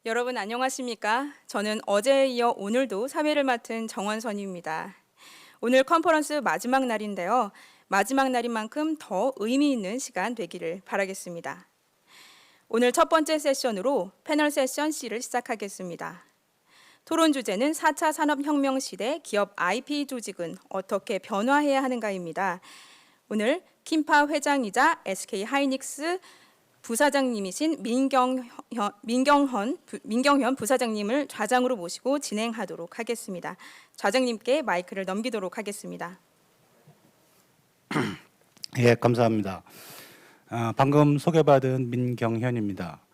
여러분 안녕하십니까? 저는 어제에 이어 오늘도 사회를 맡은 정원선입니다. 오늘 컨퍼런스 마지막 날인데요. 마지막 날인 만큼 더 의미 있는 시간 되기를 바라겠습니다. 오늘 첫 번째 세션으로 패널 세션 C를 시작하겠습니다. 토론 주제는 4차 산업혁명 시대 기업 IP 조직은 어떻게 변화해야 하는가입니다. 오늘 킴파 회장이자 SK 하이닉스 부사장님이신 민경현 부사장님을 좌장으로 모시고 진행하도록 하겠습니다. 좌장님께 마이크를 넘기도록 하겠습니다. 예, 감사합니다. 방금 소개받은 민경현입니다.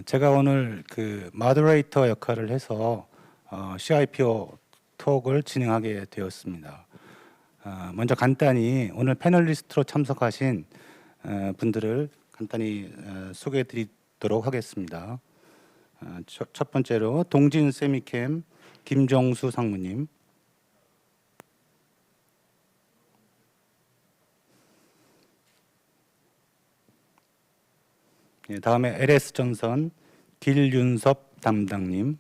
제가 오늘 그 모더레이터 역할을 해서 CIPO 톡을 진행하게 되었습니다. 먼저 간단히 오늘 패널리스트로 참석하신 분들을 간단히 소개해 드리도록 하겠습니다. 첫 번째로 동진 세미캠 김정수 상무님, 다음에 LS전선 길윤섭 담당님,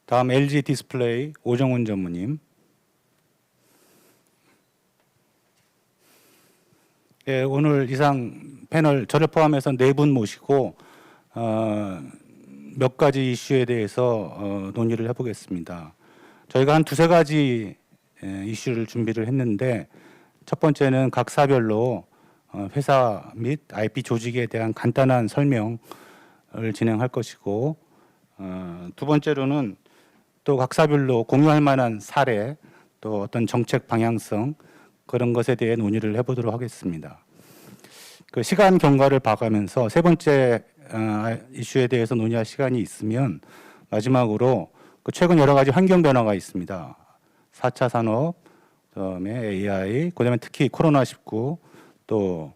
다음 LG 디스플레이 오정훈 전무님, 예, 오늘 이상 패널 저를 포함해서 4분 모시고 몇 가지 이슈에 대해서 논의를 해보겠습니다. 저희가 한 두세 가지 이슈를 준비를 했는데, 첫 번째는 각 사별로 회사 및 IP 조직에 대한 간단한 설명을 진행할 것이고, 두 번째로는 또 각 사별로 공유할 만한 사례, 또 어떤 정책 방향성, 그런 것에 대해 논의를 해보도록 하겠습니다. 그 시간 경과를 봐가면서 세 번째 이슈에 대해서 논의할 시간이 있으면 마지막으로 그 최근 여러 가지 환경 변화가 있습니다. 4차 산업, 그다음에 AI, 그다음에 특히 코로나19, 또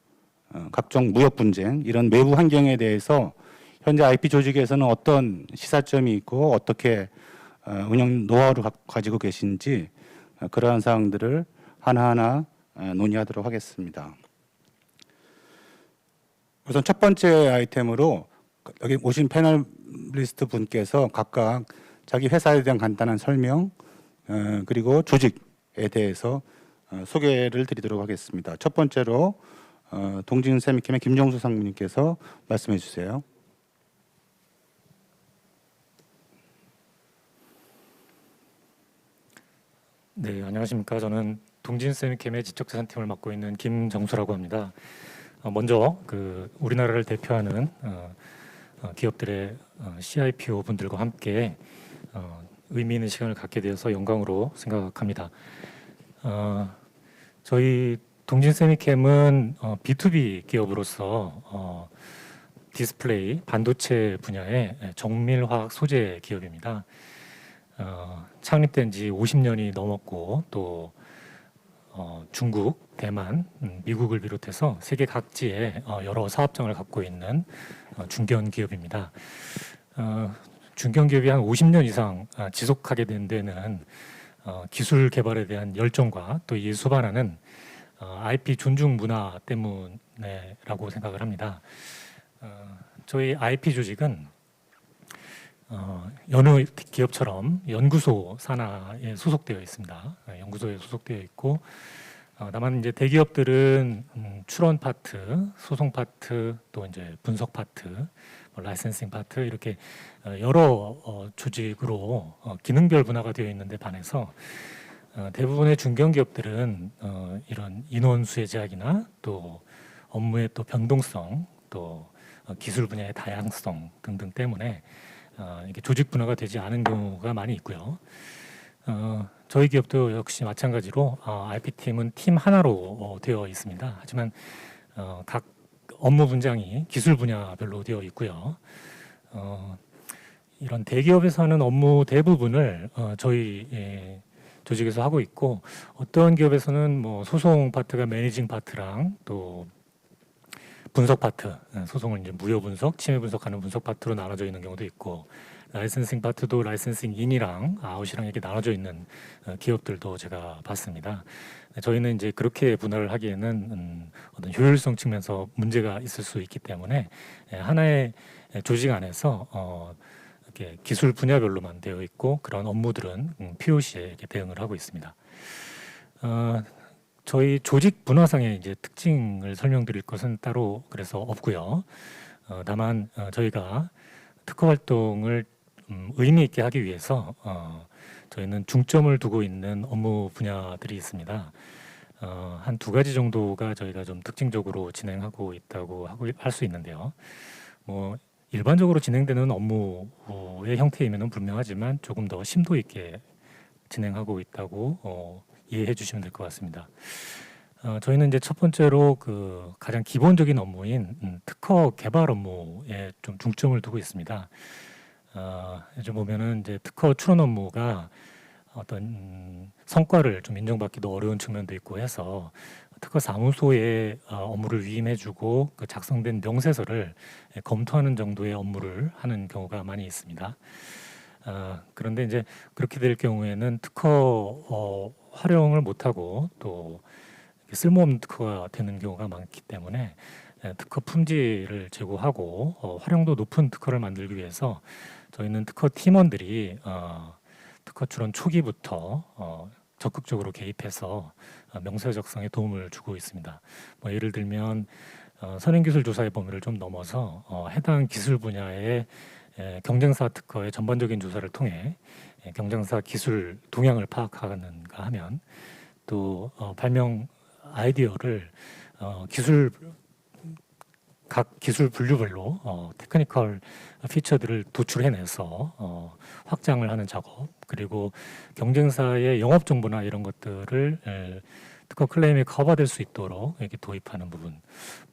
각종 무역 분쟁, 이런 외부 환경에 대해서 현재 IP 조직에서는 어떤 시사점이 있고 어떻게 운영 노하우를 가지고 계신지, 그러한 사항들을 하나하나 논의하도록 하겠습니다. 우선 첫 번째 아이템으로 여기 오신 패널리스트 분께서 각각 자기 회사에 대한 간단한 설명, 그리고 조직에 대해서 소개를 드리도록 하겠습니다. 첫 번째로 동진 세미캠의 김정수 상무님께서 말씀해 주세요. 네, 안녕하십니까. 저는 동진 세미캠의 지적재산팀을 맡고 있는 김정수라고 합니다. 먼저 우리나라를 대표하는 기업들의 CIPO 분들과 함께 의미 있는 시간을 갖게 되어서 영광으로 생각합니다. 저희 동진 세미캠은 B2B 기업으로서 디스플레이, 반도체 분야의 정밀화학 소재 기업입니다. 창립된 지 50년이 넘었고, 또 중국, 대만, 미국을 비롯해서 세계 각지에 여러 사업장을 갖고 있는 중견 기업입니다. 중견 기업이 한 50년 이상 지속하게 된 데는 기술 개발에 대한 열정과 또 이 수반하는 IP 존중 문화 때문에라고 생각을 합니다. 저희 IP 조직은 여느 기업처럼 연구소 산하에 소속되어 있습니다. 연구소에 소속되어 있고, 다만 이제 대기업들은 출원 파트, 소송 파트, 또 이제 분석 파트, 라이센싱 파트, 이렇게 여러 조직으로 기능별 분화가 되어 있는데 반해서 대부분의 중견 기업들은 이런 인원 수의 제약이나 또 업무의 또 변동성, 또 기술 분야의 다양성 등등 때문에 이게 조직 분화가 되지 않은 경우가 많이 있고요. 저희 기업도 역시 마찬가지로 IP팀은 팀 하나로 되어 있습니다. 하지만 각 업무 분장이 기술 분야별로 되어 있고요. 이런 대기업에서 하는 업무 대부분을 저희 조직에서 하고 있고, 어떤 기업에서는 뭐 소송 파트가 매니징 파트랑 또 분석 파트, 소송을 이제 무효 분석, 침해 분석하는 분석 파트로 나눠져 있는 경우도 있고, 라이센싱 파트도 라이센싱 인이랑 아웃이랑 이렇게 나눠져 있는 기업들도 제가 봤습니다. 저희는 이제 그렇게 분할을 하기에는 어떤 효율성 측면에서 문제가 있을 수 있기 때문에 하나의 조직 안에서 이렇게 기술 분야별로만 되어 있고 그런 업무들은 POC에 이렇게 대응을 하고 있습니다. 저희 조직 분화상의 이제 특징을 설명드릴 것은 따로 그래서 없고요. 다만 저희가 특허 활동을 의미 있게 하기 위해서 저희는 중점을 두고 있는 업무 분야들이 있습니다. 한 두 가지 정도가 저희가 좀 특징적으로 진행하고 있다고 할 수 있는데요. 뭐 일반적으로 진행되는 업무의 형태이면은 분명하지만 조금 더 심도 있게 진행하고 있다고 이해해 주시면 될 것 같습니다. 저희는 이제 첫 번째로 그 가장 기본적인 업무인 특허 개발 업무에 좀 중점을 두고 있습니다. 요즘 보면은 이제 특허 출원 업무가 어떤 성과를 좀 인정받기도 어려운 측면도 있고 해서 특허 사무소에 업무를 위임해주고 그 작성된 명세서를 검토하는 정도의 업무를 하는 경우가 많이 있습니다. 그런데 이제 그렇게 될 경우에는 특허 활용을 못하고 또 쓸모없는 특허가 되는 경우가 많기 때문에 특허 품질을 제고하고 활용도 높은 특허를 만들기 위해서 저희는 특허 팀원들이 특허 출원 초기부터 적극적으로 개입해서 명세 작성에 도움을 주고 있습니다. 뭐 예를 들면 선행기술 조사의 범위를 좀 넘어서 해당 기술 분야의 경쟁사 특허의 전반적인 조사를 통해 경쟁사 기술 동향을 파악하는가 하면 또 발명 아이디어를 각 기술 분류별로 테크니컬 피처들을 도출해내서 확장을 하는 작업, 그리고 경쟁사의 영업 정보나 이런 것들을 특허 클레임에 커버될 수 있도록 이렇게 도입하는 부분,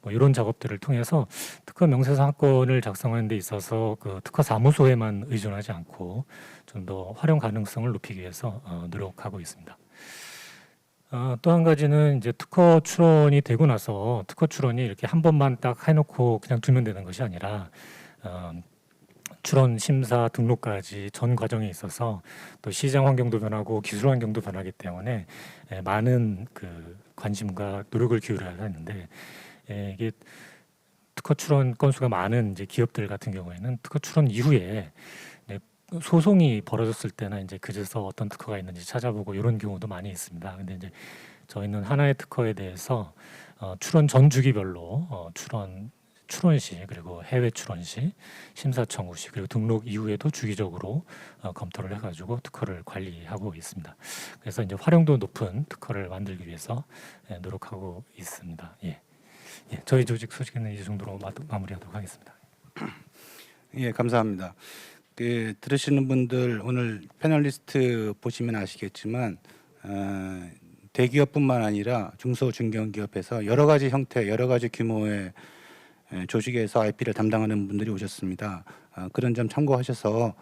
뭐 이런 작업들을 통해서 특허 명세서 한 건을 작성하는 데 있어서 그 특허 사무소에만 의존하지 않고 좀 더 활용 가능성을 높이기 위해서 노력하고 있습니다. 또 한 가지는 이제 특허 출원이 되고 나서 특허 출원이 이렇게 한 번만 딱 해놓고 그냥 두면 되는 것이 아니라 출원 심사 등록까지 전 과정에 있어서 또 시장 환경도 변하고 기술 환경도 변하기 때문에 많은 그 관심과 노력을 기울여야 하는데 이게 특허 출원 건수가 많은 이제 기업들 같은 경우에는 특허 출원 이후에 소송이 벌어졌을 때나 이제 그제서 어떤 특허가 있는지 찾아보고 이런 경우도 많이 있습니다. 근데 이제 저희는 하나의 특허에 대해서 출원 전 주기별로 출원 시 그리고 해외 출원 시 심사 청구 시 그리고 등록 이후에도 주기적으로 검토를 해가지고 특허를 관리하고 있습니다. 그래서 이제 활용도 높은 특허를 만들기 위해서 노력하고 있습니다. 예, 저희 조직 소식은 이 정도로 마무리하도록 하겠습니다. 예, 감사합니다. 들으시는 분들 오늘 패널리스트 보시면 아시겠지만 대기업뿐만 아니라 중소 중견기업에서 여러 가지 형태, 여러 가지 규모의 조직에서 IP를 담당하는 분들이 오셨습니다. 그런 점 참고하셔서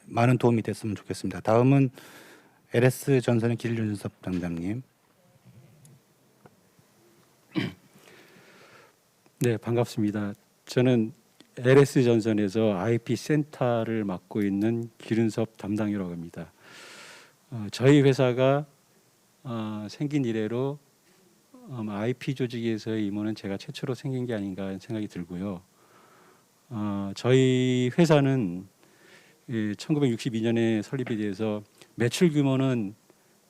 많은 도움이 됐으면 좋겠습니다. 다음은 LS 전선의 길윤섭 담당님. 네, 반갑습니다. 저는 LS 전선에서 IP 센터를 맡고 있는 길윤섭 담당이라고 합니다. 저희 회사가 생긴 이래로 IP 조직에서의 임무는 제가 최초로 생긴 게 아닌가 하는 생각이 들고요. 저희 회사는 1962년에 설립이 돼서 매출 규모는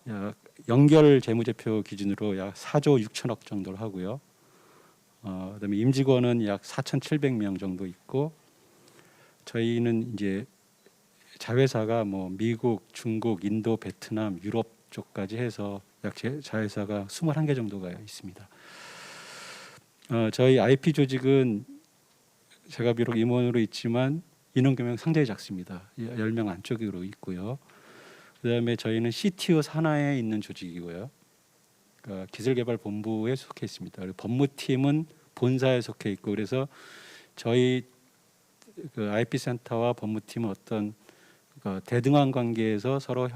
약 연결 재무제표 기준으로 약 4조 6천억 정도를 하고요. 그다음에 임직원은 약 4,700명 정도 있고 저희는 이제 자회사가 뭐 미국, 중국, 인도, 베트남, 유럽 쪽까지 해서 약 자회사가 21개 정도가 있습니다. 저희 IP 조직은 제가 비록 임원으로 있지만 인원 규모가 상당히 작습니다. 10명 안쪽으로 있고요. 그다음에 저희는 CTO 산하에 있는 조직이고요. 기술개발본부에 속해 있습니다. 그리고 법무팀은 본사에 속해 있고 그래서 저희 그 IP 센터와 법무팀은 어떤 대등한 관계에서 서로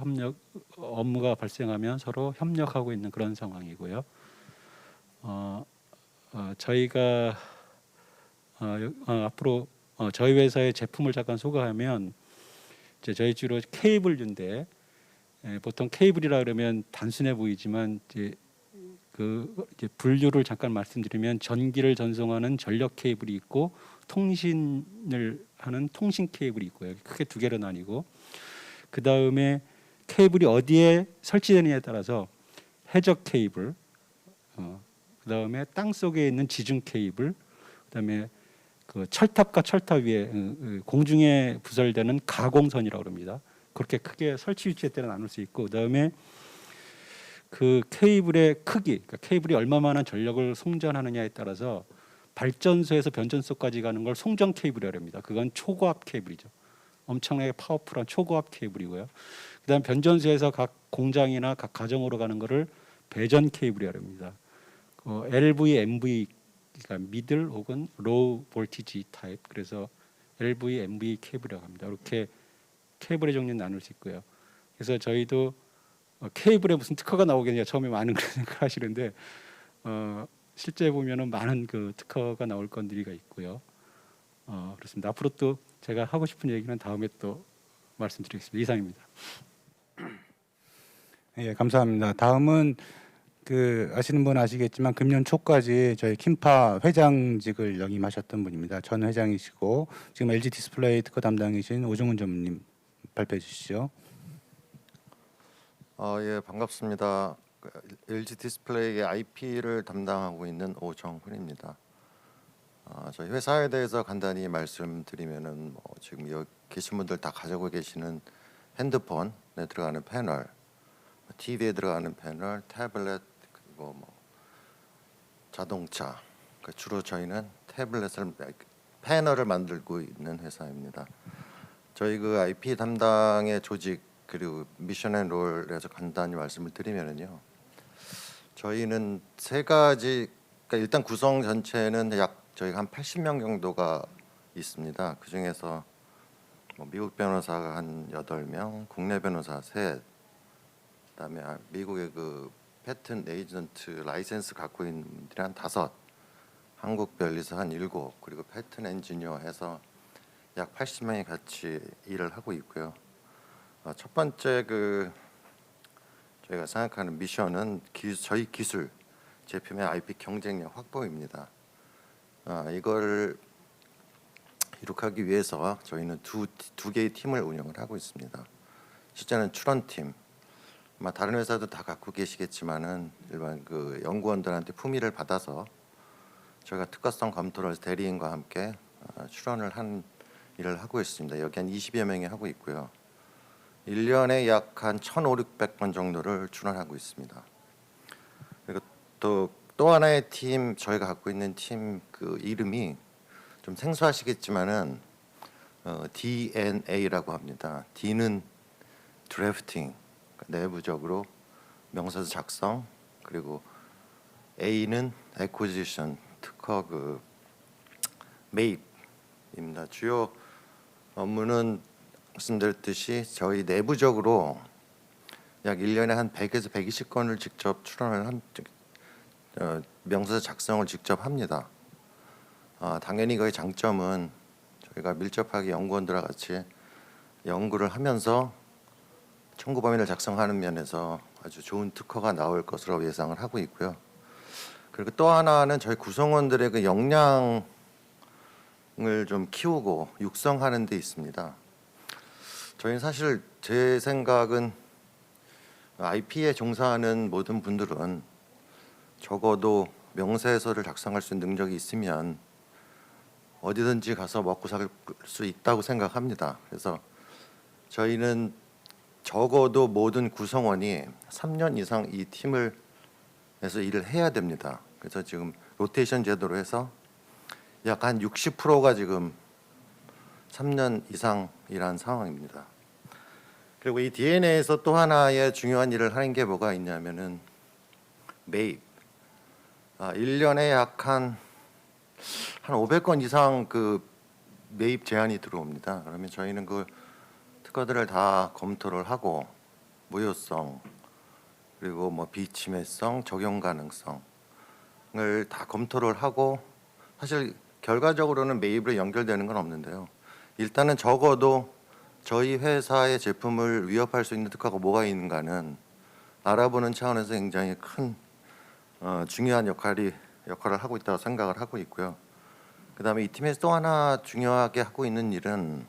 업무가 발생하면 서로 협력하고 있는 그런 상황이고요. 저희가 앞으로 저희 회사의 제품을 잠깐 소개하면 이제 저희 주로 케이블류인데 보통 케이블이라 그러면 단순해 보이지만 이제 분류를 잠깐 말씀드리면 전기를 전송하는 전력 케이블이 있고 통신을 하는 통신 케이블이 있고요. 크게 두 개로 나뉘고 그 다음에 케이블이 어디에 설치되느냐에 따라서 해적 케이블, 그 다음에 땅 속에 있는 지중 케이블, 그 다음에 그 철탑과 철탑 위에 공중에 부설되는 가공선이라고 합니다. 그렇게 크게 설치 위치에 따라 나눌 수 있고, 그 다음에 그 케이블의 크기, 그러니까 케이블이 얼마만한 전력을 송전하느냐에 따라서 발전소에서 변전소까지 가는 걸 송전 케이블이라고 합니다. 그건 초고압 케이블이죠. 엄청나게 파워풀한 초고압 케이블이고요. 그다음 변전소에서 각 공장이나 각 가정으로 가는 거를 배전 케이블이라고 합니다. LV, MV, 그러니까 미들 혹은 로우 볼티지 타입. 그래서 LV, MV 케이블이라고 합니다. 이렇게 케이블의 종류는 나눌 수 있고요. 그래서 저희도 케이블에 무슨 특허가 나오겠냐 처음에 많은 그런 생각하시는데 실제 보면은 많은 그 특허가 나올 건들이가 있고요. 그렇습니다. 앞으로 또 제가 하고 싶은 얘기는 다음에 또 말씀드리겠습니다. 이상입니다. 예, 감사합니다. 다음은 그 아시는 분은 아시겠지만 금년 초까지 저희 킴파 회장직을 역임하셨던 분입니다. 전 회장이시고 지금 LG 디스플레이 특허 담당이신 오종훈 전무님 발표해 주시죠. 예, 반갑습니다. LG 디스플레이의 IP를 담당하고 있는 오정훈입니다. 저희 회사에 대해서 간단히 말씀드리면은 지금 여기 계신 분들 다 가지고 계시는 핸드폰에 들어가는 패널, TV에 들어가는 패널, 태블릿 그리고 자동차. 주로 저희는 태블릿을 패널을 만들고 있는 회사입니다. 저희 그 IP 담당의 조직 그리고 미션 앤 롤에서 간단히 말씀을 드리면은요. 저희는 세 가지, 그러니까 일단 구성 전체는 약 저희가 한 80명 정도가 있습니다. 그 중에서 미국 변호사가 한 8명, 국내 변호사 셋, 그다음에 미국의 그 패턴 에이전트 라이센스 갖고 있는 분들이 한 5, 한국 변리사 한 7, 그리고 패턴 엔지니어 해서 약 80명이 같이 일을 하고 있고요. 첫 번째 그 저희가 생각하는 미션은 저희 기술 제품의 IP 경쟁력 확보입니다. 이걸 이룩하기 위해서 저희는 두 개의 팀을 운영을 하고 있습니다. 실제는 출원팀, 아마 다른 회사도 다 갖고 계시겠지만은 일반 그 연구원들한테 품위를 받아서 저희가 특허성 검토를 해서 대리인과 함께 출원을 한 일을 하고 있습니다. 여기 한 20여 명이 하고 있고요. 1년에 약 한 1,500번 정도를 출원하고 있습니다. 그리고 또 하나의 팀, 저희가 갖고 있는 팀 그 이름이 좀 생소하시겠지만은 DNA라고 합니다. D는 드래프팅, 내부적으로 명사서 작성, 그리고 A는 acquisition, 특허 그 매입입니다. 주요 업무는 말씀드렸듯이 저희 내부적으로 약 1년에 한 100에서 120건을 직접 출원을 명사서 작성을 직접 합니다. 당연히 그의 장점은 저희가 밀접하게 연구원들과 같이 연구를 하면서 청구 범위를 작성하는 면에서 아주 좋은 특허가 나올 것으로 예상을 하고 있고요. 그리고 또 하나는 저희 구성원들의 그 역량을 좀 키우고 육성하는 데 있습니다. 저희는 사실 제 생각은 IP에 종사하는 모든 분들은 적어도 명세서를 작성할 수 있는 능력이 있으면 어디든지 가서 먹고 살 수 있다고 생각합니다. 그래서 저희는 적어도 모든 구성원이 3년 이상 이 팀을 해서 일을 해야 됩니다. 그래서 지금 로테이션 제도로 해서 약 한 60%가 지금 3년 이상 일한 상황입니다. 그리고 이 DNA에서 또 하나의 중요한 일을 하는 게 뭐가 있냐면은 매입. 1년에 약 한 500건 이상 그 매입 제안이 들어옵니다. 그러면 저희는 그 특허들을 다 검토를 하고 무효성 그리고 비침해성, 적용 가능성을 다 검토를 하고 사실 결과적으로는 매입으로 연결되는 건 없는데요. 일단은 적어도 저희 회사의 제품을 위협할 수 있는 특허가 뭐가 있는가는 알아보는 차원에서 굉장히 큰 중요한 역할을 하고 있다고 생각을 하고 있고요. 그다음에 이 팀에서 또 하나 중요하게 하고 있는 일은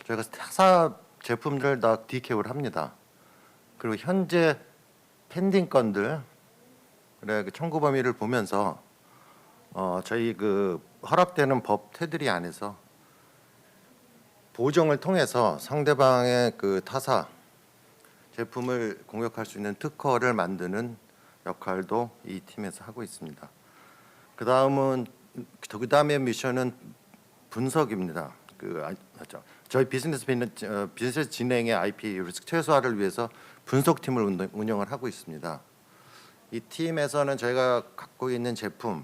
저희가 타사 제품들을 다 디케어를 합니다. 그리고 현재 펜딩 건들 그 청구 범위를 보면서 저희 그 허락되는 법 테두리 안에서 보정을 통해서 상대방의 그 타사 제품을 공격할 수 있는 특허를 만드는 역할도 이 팀에서 하고 있습니다. 그 다음의 미션은 분석입니다. 저희 비즈니스 진행의 IP 리스크 최소화를 위해서 분석팀을 운영을 하고 있습니다. 이 팀에서는 저희가 갖고 있는 제품에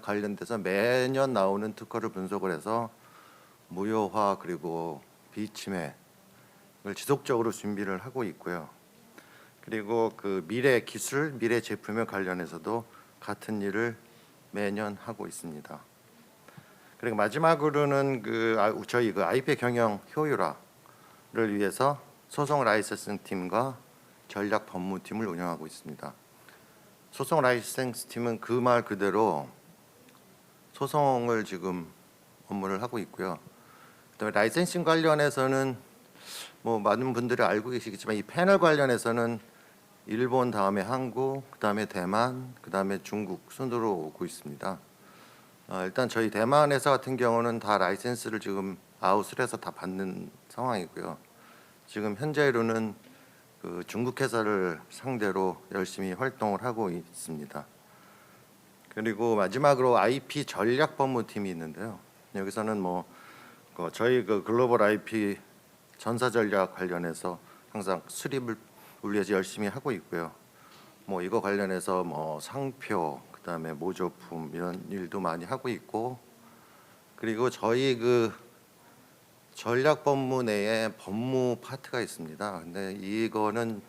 관련돼서 매년 나오는 특허를 분석을 해서 무효화 그리고 비침해를 지속적으로 준비를 하고 있고요. 그리고 그 미래 기술, 미래 제품에 관련해서도 같은 일을 매년 하고 있습니다. 그리고 마지막으로는 저희 IP 경영 효율화를 위해서 소송 라이센싱 팀과 전략 법무팀을 운영하고 있습니다. 소송 라이센싱 팀은 그 말 그대로 소송을 지금 업무를 하고 있고요. 그다음에 라이센싱 관련해서는 뭐 많은 분들이 알고 계시겠지만 이 패널 관련해서는 일본 다음에 한국, 그다음에 대만, 그다음에 중국 순으로 오고 있습니다. 일단 저희 대만 회사 같은 경우는 다 라이센스를 지금 아웃을 해서 다 받는 상황이고요. 지금 현재로는 그 중국 회사를 상대로 열심히 활동을 하고 있습니다. 그리고 마지막으로 IP 전략 법무팀이 있는데요. 여기서는 저희 그 글로벌 IP 전사 전략 관련해서 항상 수립을 위해서 열심히 하고 있고요. 이거 관련해서 상표, 그다음에 모조품 이런 일도 많이 하고 있고, 그리고 저희 그 전략 법무 내에 법무 파트가 있습니다. 근데 이거는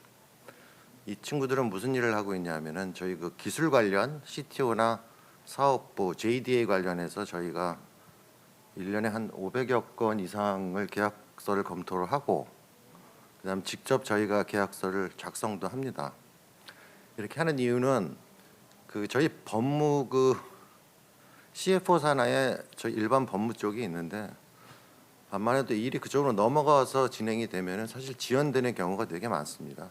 이 친구들은 무슨 일을 하고 있냐면은 저희 그 기술 관련 CTO나 사업부, JDA 관련해서 저희가 1년에 한 500여 건 이상을 계약서를 검토를 하고 그다음 직접 저희가 계약서를 작성도 합니다. 이렇게 하는 이유는 저희 법무 CFO 산하에 저희 일반 법무 쪽이 있는데 반만 해도 일이 그쪽으로 넘어가서 진행이 되면은 사실 지연되는 경우가 되게 많습니다.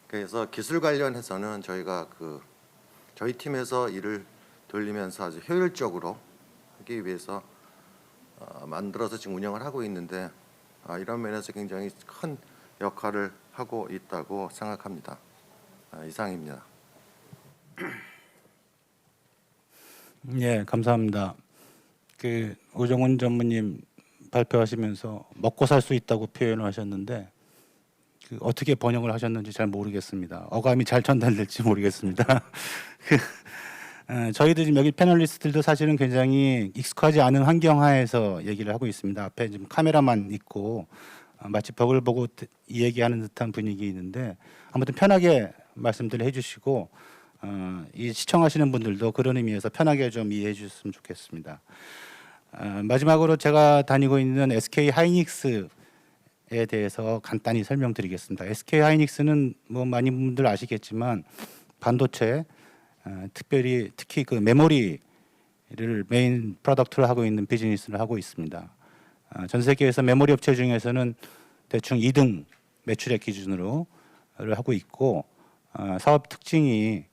그래서 기술 관련해서는 저희가 저희 팀에서 일을 돌리면서 아주 효율적으로 하기 위해서 만들어서 지금 운영을 하고 있는데 이런 면에서 굉장히 큰 역할을 하고 있다고 생각합니다. 이상입니다. 예, 감사합니다. 오정훈 전무님 발표하시면서 먹고 살 수 있다고 표현을 하셨는데 어떻게 번역을 하셨는지 잘 모르겠습니다. 어감이 잘 전달될지 모르겠습니다. 저희들 지금 여기 패널리스트들도 사실은 굉장히 익숙하지 않은 환경 하에서 얘기를 하고 있습니다. 앞에 지금 카메라만 있고 마치 벽을 보고 이 얘기하는 듯한 분위기 있는데 아무튼 편하게 말씀들 해주시고 이 시청하시는 분들도 그런 의미에서 편하게 좀 이해해 주셨으면 좋겠습니다. 마지막으로 제가 다니고 있는 SK 하이닉스에 대해서 간단히 설명드리겠습니다. SK 하이닉스는 많은 분들 아시겠지만 반도체 특히 그 메모리를 메인 프로덕트로 하고 있는 비즈니스를 하고 있습니다. 전 세계에서 메모리 업체 중에서는 대충 2등 매출액 기준으로 하고 있고 사업 특징이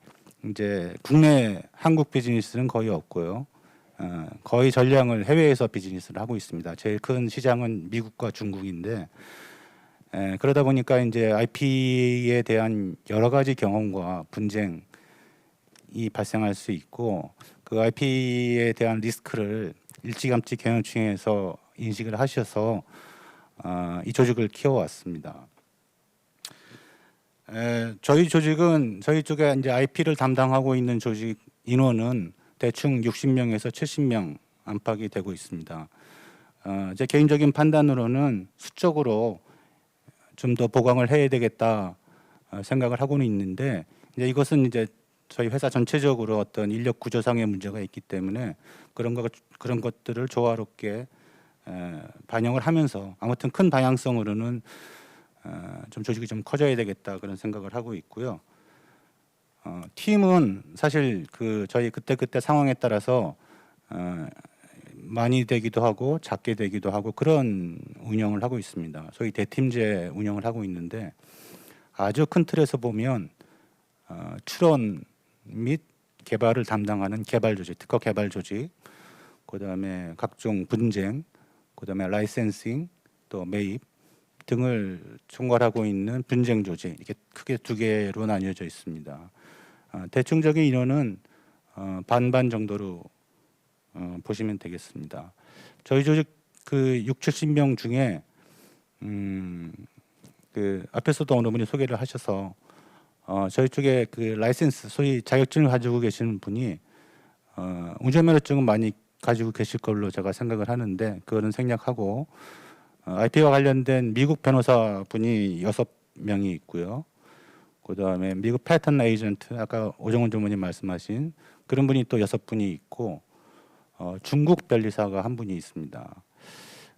이제 국내 한국 비즈니스는 거의 없고요. 거의 전량을 해외에서 비즈니스를 하고 있습니다. 제일 큰 시장은 미국과 중국인데 그러다 보니까 이제 IP에 대한 여러 가지 경험과 분쟁이 발생할 수 있고 그 IP에 대한 리스크를 일찌감치 경영층에서 인식을 하셔서 이 조직을 키워왔습니다. 저희 조직은 저희 쪽에 이제 IP를 담당하고 있는 조직 인원은 대충 60명에서 70명 안팎이 되고 있습니다. 제 개인적인 판단으로는 수적으로 좀 더 보강을 해야 되겠다 생각을 하고는 있는데 이제 이것은 이제 저희 회사 전체적으로 어떤 인력 구조상의 문제가 있기 때문에 그런 것들을 조화롭게 반영을 하면서 아무튼 큰 방향성으로는 좀 조직이 좀 커져야 되겠다 그런 생각을 하고 있고요. 팀은 사실 저희 그때 상황에 따라서 많이 되기도 하고 작게 되기도 하고 그런 운영을 하고 있습니다. 소위 대팀제 운영을 하고 있는데 아주 큰 틀에서 보면 출원 및 개발을 담당하는 개발 조직, 특허 개발 조직, 그다음에 각종 분쟁, 그다음에 라이센싱, 또 매입 등을 총괄하고 있는 분쟁 조직, 이게 크게 두 개로 나뉘어져 있습니다. 대충적인 인원은 반반 정도로 보시면 되겠습니다. 저희 조직 60-70명 중에 앞에서도 어느 분이 소개를 하셔서 저희 쪽에 라이센스, 소위 자격증을 가지고 계시는 분이 운전면허증은 많이 가지고 계실 걸로 제가 생각을 하는데 그거는 생략하고 IP와 관련된 미국 변호사 분이 6명이 있고요. 그다음에 미국 패턴 에이전트, 아까 오정훈 전무님 말씀하신 그런 분이 또 6분이 있고 중국 변리사가 1분이 있습니다.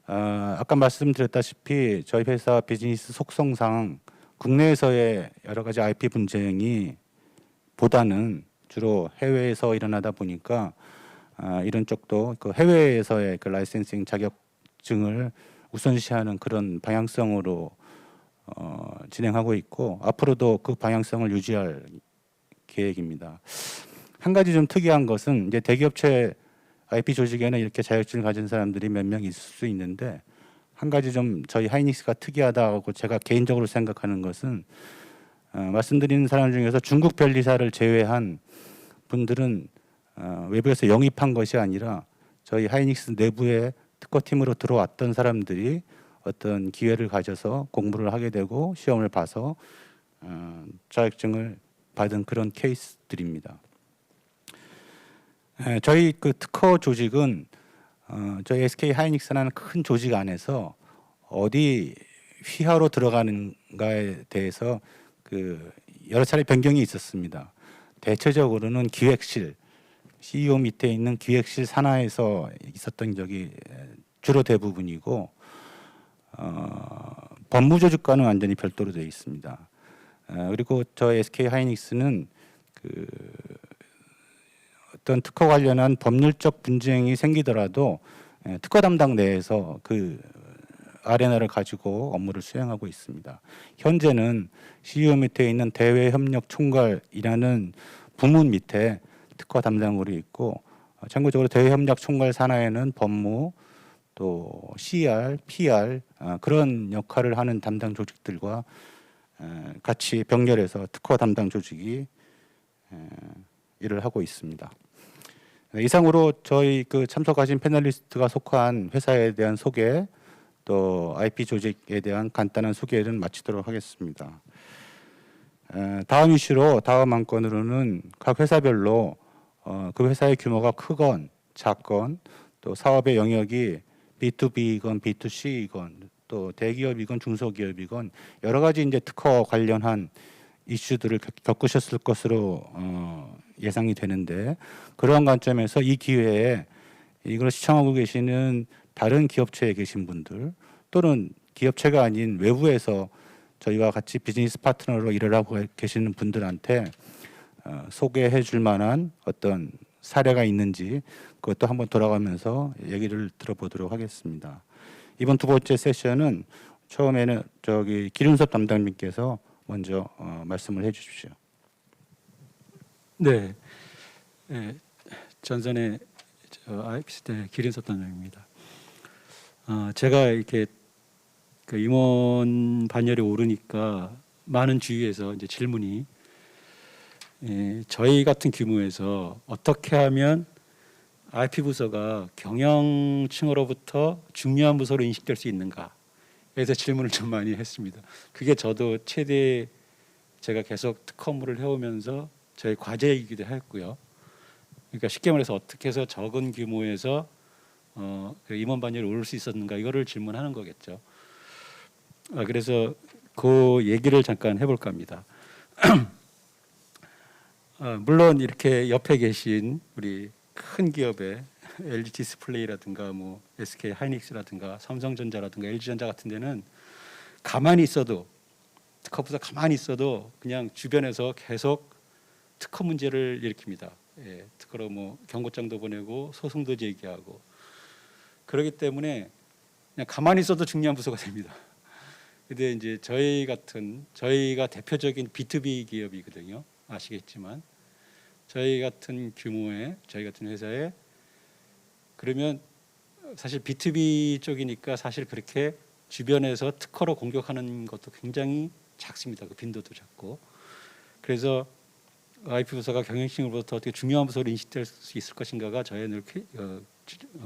아까 말씀드렸다시피 저희 회사 비즈니스 속성상 국내에서의 여러 가지 IP 분쟁이 보다는 주로 해외에서 일어나다 보니까 이런 쪽도 해외에서의 라이센싱 자격증을 우선시하는 그런 방향성으로 진행하고 있고 앞으로도 그 방향성을 유지할 계획입니다. 한 가지 좀 특이한 것은 이제 대기업체 IP 조직에는 이렇게 자격증을 가진 사람들이 몇 명 있을 수 있는데 한 가지 좀 저희 하이닉스가 특이하다고 제가 개인적으로 생각하는 것은 말씀드리는 사람 중에서 중국 변리사를 제외한 분들은 외부에서 영입한 것이 아니라 저희 하이닉스 내부의 특허팀으로 들어왔던 사람들이 어떤 기회를 가져서 공부를 하게 되고 시험을 봐서 자격증을 받은 그런 케이스들입니다. 저희 특허 조직은 저희 SK 하이닉스라는 큰 조직 안에서 어디 휘하로 들어가는가에 대해서 여러 차례 변경이 있었습니다. 대체적으로는 기획실, CEO 밑에 있는 기획실 산하에서 있었던 적이 주로 대부분이고 법무조직과는 완전히 별도로 되어 있습니다. 그리고 저희 SK 하이닉스는 어떤 특허 관련한 법률적 분쟁이 생기더라도 특허 담당 내에서 아레나를 가지고 업무를 수행하고 있습니다. 현재는 CEO 밑에 있는 대외협력총괄이라는 부문 밑에 특허 담당으로 있고 참고적으로 대외협력총괄 산하에는 법무, 또 CR, PR 그런 역할을 하는 담당 조직들과 같이 병렬해서 특허 담당 조직이 일을 하고 있습니다. 이상으로 저희 참석하신 패널리스트가 속한 회사에 대한 소개, 또 IP 조직에 대한 간단한 소개를 마치도록 하겠습니다. 다음 이슈로 다음 안건으로는 각 회사별로 그 회사의 규모가 크건 작건, 또 사업의 영역이 B2B이건 B2C이건 또 대기업이건 중소기업이건 여러 가지 이제 특허 관련한 이슈들을 겪으셨을 것으로 예상이 되는데 그러한 관점에서 이 기회에 이걸 시청하고 계시는 다른 기업체에 계신 분들 또는 기업체가 아닌 외부에서 저희와 같이 비즈니스 파트너로 일을 하고 계시는 분들한테 소개해 줄 만한 어떤 사례가 있는지 그것도 한번 돌아가면서 얘기를 들어보도록 하겠습니다. 이번 두 번째 세션은 처음에는 기륜섭 담당님께서 먼저 말씀을 해 주십시오. 네, 전선의 IPC 기린섭 담당입니다. 제가 이렇게 임원 반열에 오르니까 많은 주위에서 이제 질문이 저희 같은 규모에서 어떻게 하면 IP 부서가 경영층으로부터 중요한 부서로 인식될 수 있는가? 그래서 질문을 좀 많이 했습니다. 그게 저도 최대 제가 계속 특허 업무를 해오면서 저희 과제이기도 했고요. 그러니까 쉽게 말해서 어떻게 해서 적은 규모에서 임원 반열에 오를 수 있었는가 이거를 질문하는 거겠죠. 그래서 그 얘기를 잠깐 해볼까 합니다. 물론 이렇게 옆에 계신 우리 큰 기업의 LG 디스플레이라든가 뭐 SK 하이닉스라든가 삼성전자라든가 LG전자 같은 데는 가만히 있어도 특허부서 가만히 있어도 그냥 주변에서 계속 특허 문제를 일으킵니다. 예, 특허로 뭐 경고장도 보내고 소송도 제기하고 그렇기 때문에 그냥 가만히 있어도 중요한 부서가 됩니다. 근데 이제 저희가 대표적인 B2B 기업이거든요. 아시겠지만 저희 같은 규모의 저희 같은 회사에 그러면 사실 B2B 쪽이니까 사실 그렇게 주변에서 특허로 공격하는 것도 굉장히 작습니다. 그 빈도도 작고. 그래서 IP 부서가 경영실로부터 어떻게 중요한 부서로 인식될 수 있을 것인가가 저의 늘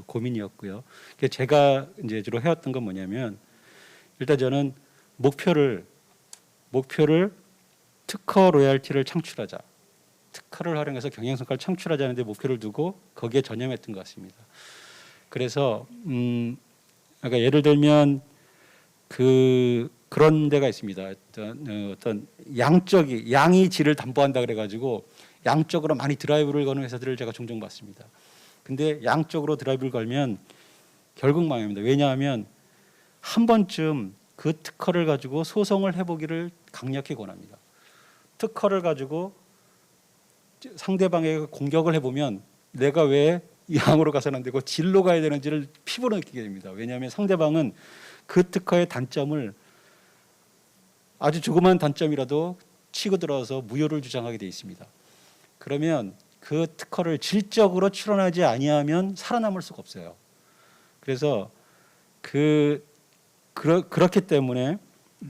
고민이었고요. 제가 이제 주로 해왔던 건 뭐냐면 일단 저는 목표를 특허 로열티를 창출하자. 특허를 활용해서 경영성과를 창출하자는 데 목표를 두고 거기에 전념했던 것 같습니다. 그래서 그러니까 예를 들면 그런 데가 있습니다. 어떤 양이 질을 담보한다 그래가지고 양적으로 많이 드라이브를 거는 회사들을 제가 종종 봤습니다. 근데 양적으로 드라이브를 걸면 결국 망합니다. 왜냐하면 한 번쯤 그 특허를 가지고 소송을 해보기를 강력히 권합니다. 특허를 가지고 상대방에게 공격을 해보면 내가 왜 양으로 가서는 안 되고 질로 가야 되는지를 피부로 느끼게 됩니다. 왜냐하면 상대방은 그 특허의 단점을 아주 조그만 단점이라도 치고 들어서 무효를 주장하게 돼 있습니다. 그러면 그 특허를 질적으로 출원하지 아니하면 살아남을 수가 없어요. 그래서 그렇기 때문에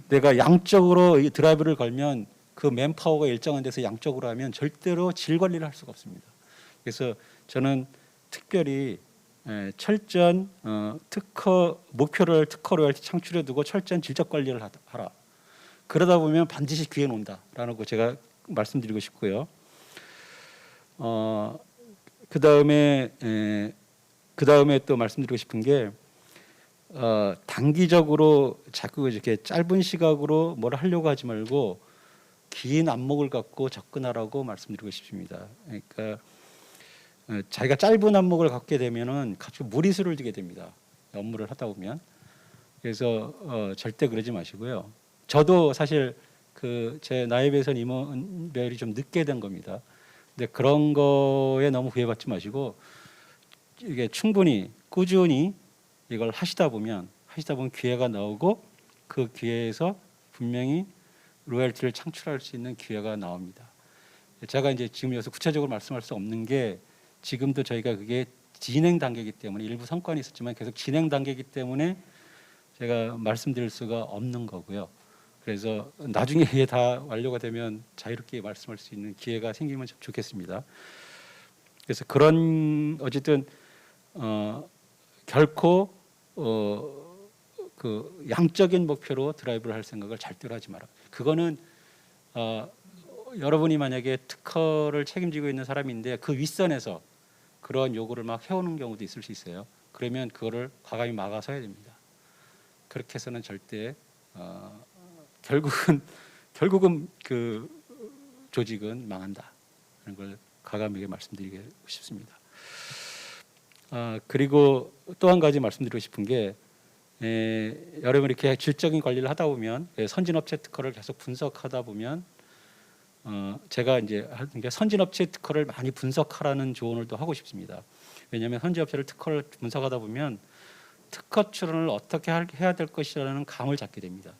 내가 양적으로 이 드라이브를 걸면 그 맨파워가 일정한 데서 양적으로 하면 절대로 질 관리를 할 수가 없습니다. 그래서 저는 특별히 철저한 목표를 특허 로열티 창출해 두고 철저한 질적 관리를 하라. 그러다 보면 반드시 기회는 온다라는 거 제가 말씀드리고 싶고요. 그다음에 또 말씀드리고 싶은 게 단기적으로 자꾸 이렇게 짧은 시각으로 뭘 하려고 하지 말고 긴 안목을 갖고 접근하라고 말씀드리고 싶습니다. 그러니까 자기가 짧은 안목을 갖게 되면은 가지고 무리수를 두게 됩니다. 업무를 하다 보면. 그래서 절대 그러지 마시고요. 저도 사실 제 나이에 비해서는 임원별이 좀 늦게 된 겁니다. 근데 그런 거에 너무 구애받지 마시고 이게 충분히 꾸준히 이걸 하시다 보면 기회가 나오고 그 기회에서 분명히 로열티를 창출할 수 있는 기회가 나옵니다. 제가 이제 지금 여기서 구체적으로 말씀할 수 없는 게 지금도 저희가 그게 진행 단계이기 때문에 일부 성과는 있었지만 계속 진행 단계이기 때문에 제가 말씀드릴 수가 없는 거고요. 그래서 나중에 이게 다 완료가 되면 자유롭게 말씀할 수 있는 기회가 생기면 참 좋겠습니다. 그래서 그런 어쨌든 결코 그 양적인 목표로 드라이브를 할 생각을 절대로 하지 마라. 그거는 여러분이 만약에 특허를 책임지고 있는 사람인데 그 윗선에서 그런 요구를 막 해오는 경우도 있을 수 있어요. 그러면 그거를 과감히 막아서야 됩니다. 그렇게 해서는 절대 결국은 그 조직은 망한다. 하는 걸 과감하게 말씀드리고 싶습니다. 그리고 또 한 가지 말씀드리고 싶은 게 여러분 이렇게 질적인 관리를 하다 보면 선진업체 특허를 계속 분석하다 보면 제가 이제 하는 게 선진업체 특허를 많이 분석하라는 조언을 또 하고 싶습니다. 왜냐하면 선진업체를 특허를 분석하다 보면 특허 출원을 어떻게 해야 될 것이라는 감을 잡게 됩니다.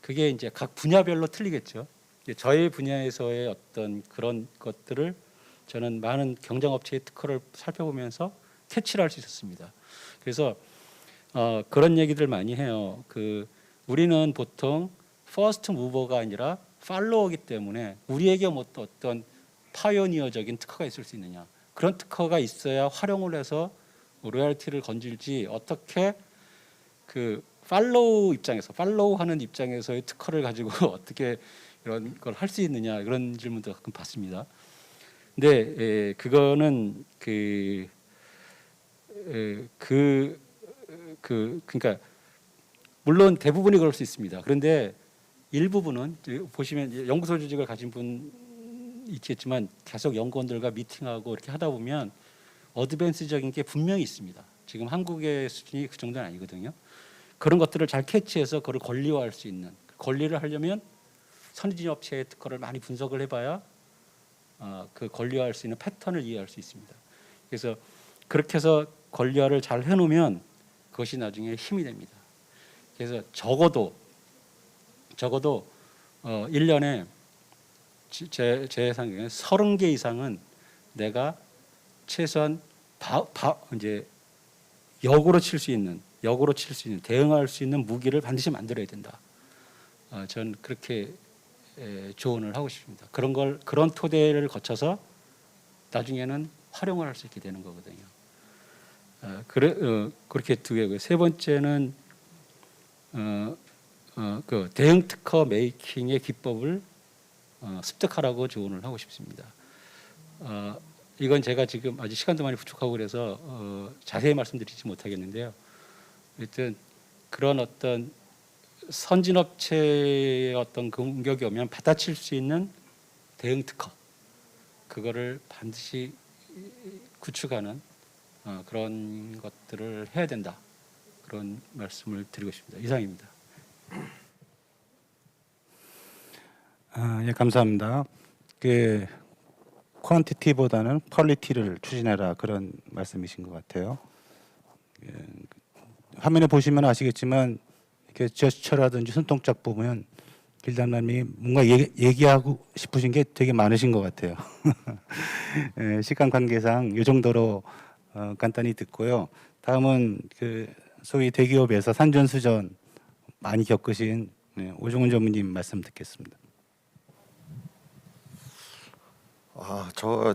그게 이제 각 분야별로 틀리겠죠. 저희 분야에서의 어떤 그런 것들을 저는 많은 경쟁업체의 특허를 살펴보면서 캐치를 할 수 있었습니다. 그래서 그런 얘기들 많이 해요. 우리는 보통 퍼스트 무버가 아니라 팔로워이기 때문에 우리에게 뭐 어떤 파이오니어적인 특허가 있을 수 있느냐. 그런 특허가 있어야 활용을 해서 로열티를 건질지 어떻게 팔로우하는 입장에서의 특허를 가지고 어떻게 이런 걸 할 수 있느냐 이런 질문도 가끔 받습니다. 근데 그거는 그러니까 물론 대부분이 그럴 수 있습니다. 그런데 일부분은 보시면 연구소 조직을 가진 있겠지만 계속 연구원들과 미팅하고 이렇게 하다 보면 어드밴스적인 게 분명히 있습니다. 지금 한국의 수준이 그 정도는 아니거든요. 그런 것들을 잘 캐치해서 그걸 권리화할 수 있는, 권리를 하려면 선진 업체의 특허를 많이 분석을 해봐야 그 권리화할 수 있는 패턴을 이해할 수 있습니다. 그래서 그렇게 해서 권리화를 잘 해놓으면 그것이 나중에 힘이 됩니다. 그래서 적어도 1년에 제 예상에 30개 이상은 내가 최소한 이제 역으로 칠 수 있는 대응할 수 있는 무기를 반드시 만들어야 된다. 전 그렇게 조언을 하고 싶습니다. 그런 토대를 거쳐서 나중에는 활용을 할 수 있게 되는 거거든요. 그렇게 두 개고요. 세 번째는 그 대응 특허 메이킹의 기법을 습득하라고 조언을 하고 싶습니다. 이건 제가 지금 아직 시간도 많이 부족하고 그래서 자세히 말씀드리지 못하겠는데요. 일단 그런 어떤 선진업체의 어떤 공격이 오면 받아칠 수 있는 대응 특허, 그거를 반드시 구축하는 그런 것들을 해야 된다. 그런 말씀을 드리고 싶습니다. 이상입니다. 예, 감사합니다. 그 퀀티티보다는 퀄리티를 추진해라 그런 말씀이신 것 같아요. 예, 화면에 보시면 아시겠지만 이렇게 제스처라든지 손동작 보면 길담남이 뭔가 얘기하고 싶으신 게 되게 많으신 것 같아요. 예, 시간 관계상 이 정도로 간단히 듣고요. 다음은 그 소위 대기업에서 산전수전 많이 겪으신 오종훈 전무님 말씀 듣겠습니다.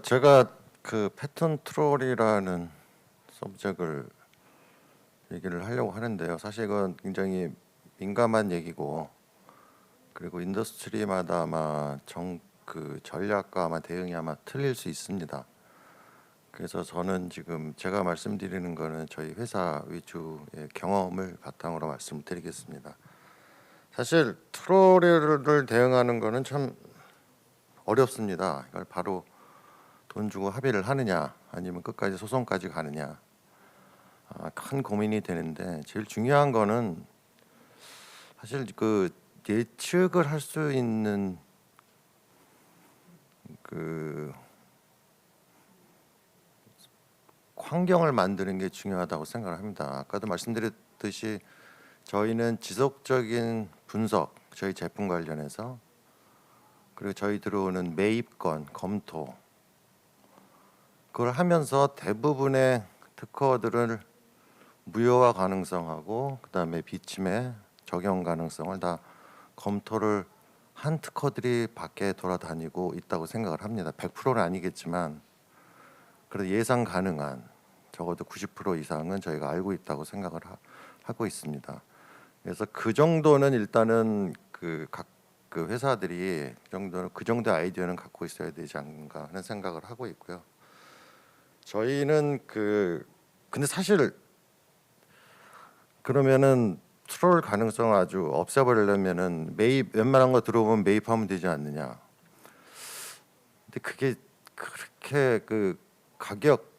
제가 그 패턴 트롤이라는 서브젝트를 얘기를 하려고 하는데요. 사실 이건 굉장히 민감한 얘기고, 그리고 인더스트리마다 아마 그 전략과 아마 대응이 아마 틀릴 수 있습니다. 그래서 저는 지금 제가 말씀드리는 거는 저희 회사 위주의 경험을 바탕으로 말씀드리겠습니다. 사실 트롤을 대응하는 거는 참 어렵습니다. 이걸 바로 돈 주고 합의를 하느냐 아니면 끝까지 소송까지 가느냐 큰 고민이 되는데, 제일 중요한 거는 사실 그 예측을 할 수 있는 그 환경을 만드는 게 중요하다고 생각을 합니다. 아까도 말씀드렸듯이 저희는 지속적인 분석, 저희 제품 관련해서, 그리고 저희 들어오는 매입건 검토, 그걸 하면서 대부분의 특허들을 무효화 가능성하고 그다음에 비침의 적용 가능성을 다 검토를 한 특허들이 밖에 돌아다니고 있다고 생각을 합니다. 100%는 아니겠지만 그래도 예상 가능한 적어도 90% 이상은 저희가 알고 있다고 생각을 하고 있습니다. 그래서 그 정도는 일단은 각 회사들이 그 정도 아이디어는 갖고 있어야 되지 않는가 하는 생각을 하고 있고요. 저희는 근데 사실 그러면은 트롤 가능성 아주 없애버리려면은 웬만한 거 들어오면 매입하면 되지 않느냐. 근데 그게 그렇게 그 가격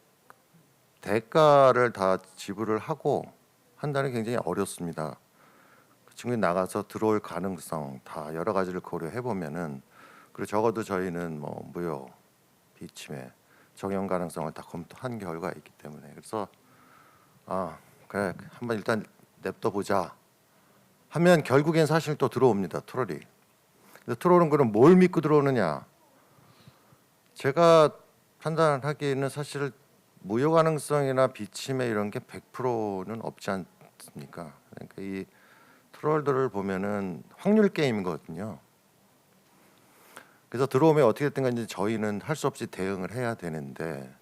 대가를 다 지불을 하고 한다는 게 굉장히 어렵습니다. 그 친구들이 나가서 들어올 가능성 다 여러 가지를 고려해 보면은, 그리고 적어도 저희는 뭐 무효, 비침해, 적용 가능성을 다 검토한 결과가 있기 때문에, 그래서 그래 한번 일단 냅둬 보자 하면 결국엔 사실 또 들어옵니다, 트롤이. 근데 트롤은 그럼 뭘 믿고 들어오느냐? 제가 판단하기에는 사실 무효 가능성이나 비침해 이런 게 100%는 없지 않습니까? 그러니까 이 트롤들을 보면은 확률 게임이거든요. 그래서 들어오면 어떻게 됐든 간에 저희는 할 수 없이 대응을 해야 되는데,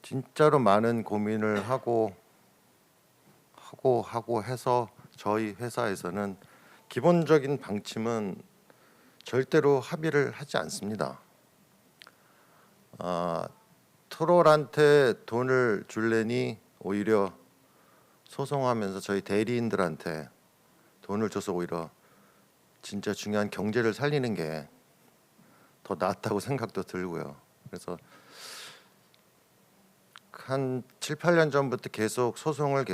진짜로 많은 고민을 하고 해서 저희 회사에서는 기본적인 방침은 절대로 합의를 하지 않습니다. 트롤한테 돈을 줄래니 오히려 소송하면서 저희 대리인들한테 돈을 줘서 오히려 진짜 중요한 경제를 살리는 게 더 낫다고 생각도 들고요. 그래서 한 7, 8년 전부터 계속 소송을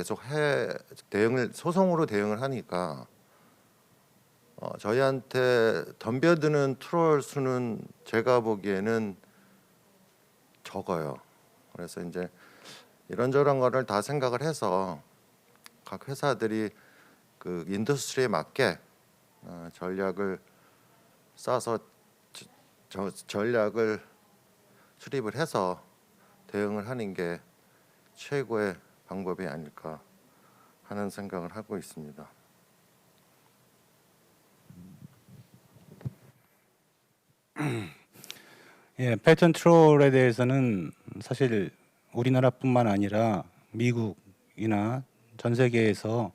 소송으로 대응을 하니까 저희한테 덤벼드는 트롤 수는 제가 보기에는 적어요. 그래서 이제 이런저런 거를 다 생각을 해서 각 회사들이 그 인더스트리에 맞게 전략을 짜서 전략을 수립을 해서 대응을 하는 게 최고의 방법이 아닐까 하는 생각을 하고 있습니다. 예, 패턴 트롤에 대해서는 사실 우리나라뿐만 아니라 미국이나 전 세계에서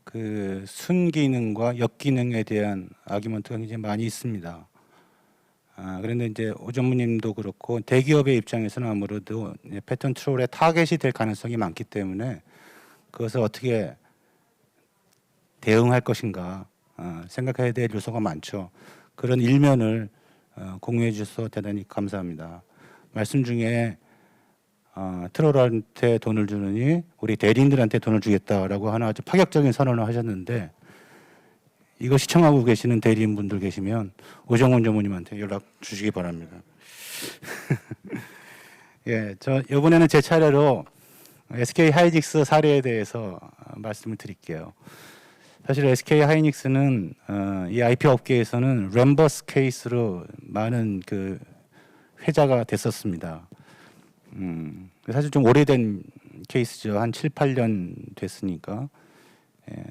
그 순기능과 역기능에 대한 아규먼트가 굉장히 많이 있습니다. 그런데 이제 오 전무님도 그렇고 대기업의 입장에서는 아무래도 패턴 트롤의 타겟이 될 가능성이 많기 때문에 그것을 어떻게 대응할 것인가 생각해야 될 요소가 많죠. 그런 일면을 공유해 주셔서 대단히 감사합니다. 말씀 중에 트롤한테 돈을 주느니 우리 대리인들한테 돈을 주겠다라고 하는 아주 파격적인 선언을 하셨는데 이거 시청하고 계시는 대리인분들 계시면 오정훈 전무님한테 연락 주시기 바랍니다. 예, 저 이번에는 제 차례로 SK 하이닉스 사례에 대해서 말씀을 드릴게요. 사실 SK 하이닉스는 이 IP 업계에서는 램버스 케이스로 많은 그 회자가 됐었습니다. 사실 좀 오래된 케이스죠. 한 7, 8년 됐으니까. 예.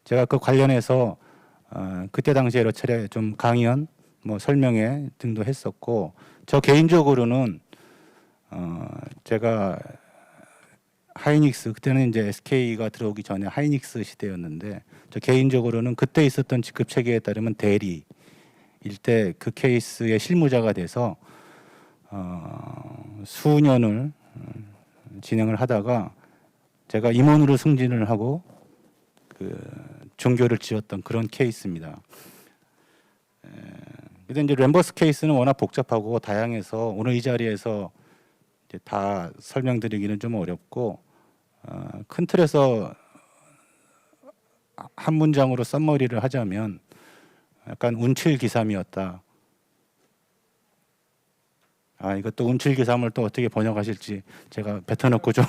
제가 그 관련해서 그때 당시에 여러 차례 좀 강연, 뭐 설명회 등도 했었고, 저 개인적으로는 제가 하이닉스 그때는 이제 SK가 들어오기 전에 하이닉스 시대였는데, 저 개인적으로는 그때 있었던 직급 체계에 따르면 대리일 때 그 케이스의 실무자가 돼서 수년을 진행을 하다가 제가 임원으로 승진을 하고 그 종교를 지었던 그런 케이스입니다. 근데 이제 램버스 케이스는 워낙 복잡하고 다양해서 오늘 이 자리에서 이제 다 설명드리기는 좀 어렵고 큰 틀에서 한 문장으로 썸머리를 하자면 약간 운칠기삼이었다. 이것도 운칠기삼을 또 어떻게 번역하실지 제가 뱉어놓고 좀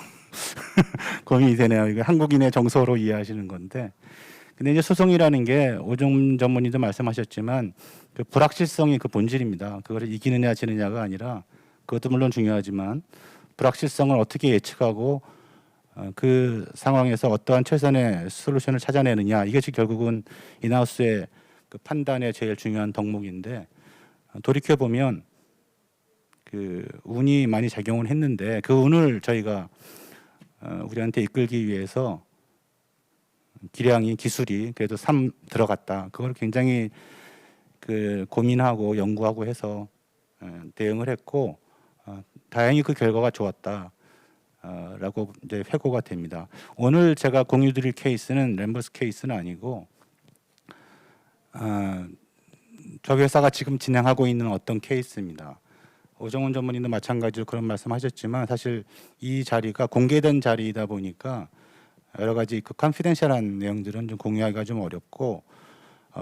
고민이 되네요. 이거 한국인의 정서로 이해하시는 건데, 근데 이제 소송이라는 게 오정 전문의도 말씀하셨지만 그 불확실성이 그 본질입니다. 그거를 이기느냐 지느냐가 아니라 그것도 물론 중요하지만 불확실성을 어떻게 예측하고 그 상황에서 어떠한 최선의 솔루션을 찾아내느냐, 이것이 결국은 인하우스의 그 판단의 제일 중요한 덕목인데, 돌이켜 보면 그 운이 많이 작용을 했는데 그 운을 저희가 우리한테 이끌기 위해서 기술이 그래도 3 들어갔다. 그걸 굉장히 그 고민하고 연구하고 해서 대응을 했고 다행히 그 결과가 좋았다. 라고 이제 회고가 됩니다. 오늘 제가 공유드릴 케이스는 램버스 케이스는 아니고 저 회사가 지금 진행하고 있는 어떤 케이스입니다. 오정훈 전문의도 마찬가지로 그런 말씀하셨지만 사실 이 자리가 공개된 자리이다 보니까 여러 가지 그 컨피덴셜한 내용들은 좀 공유하기가 좀 어렵고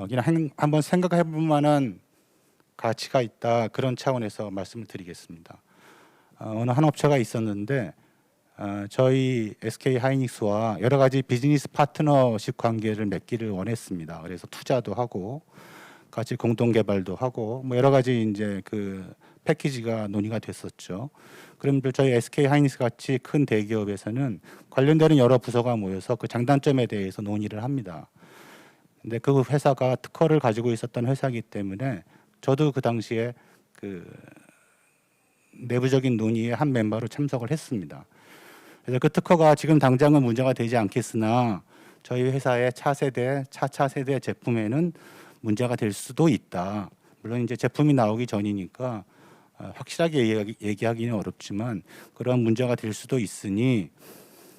그냥 한번 생각해 볼 만한 가치가 있다, 그런 차원에서 말씀을 드리겠습니다. 어느 한 업체가 있었는데 저희 SK 하이닉스와 여러 가지 비즈니스 파트너십 관계를 맺기를 원했습니다. 그래서 투자도 하고 같이 공동 개발도 하고 뭐 여러 가지 이제 그 패키지가 논의가 됐었죠. 그럼 저희 SK 하이닉스 같이 큰 대기업에서는 관련되는 여러 부서가 모여서 그 장단점에 대해서 논의를 합니다. 근데 그 회사가 특허를 가지고 있었던 회사이기 때문에 저도 그 당시에 그 내부적인 논의의 한 멤버로 참석을 했습니다. 그래서 그 특허가 지금 당장은 문제가 되지 않겠으나 저희 회사의 차세대 제품에는 문제가 될 수도 있다. 물론 이제 제품이 나오기 전이니까 확실하게 얘기하기는 어렵지만 그런 문제가 될 수도 있으니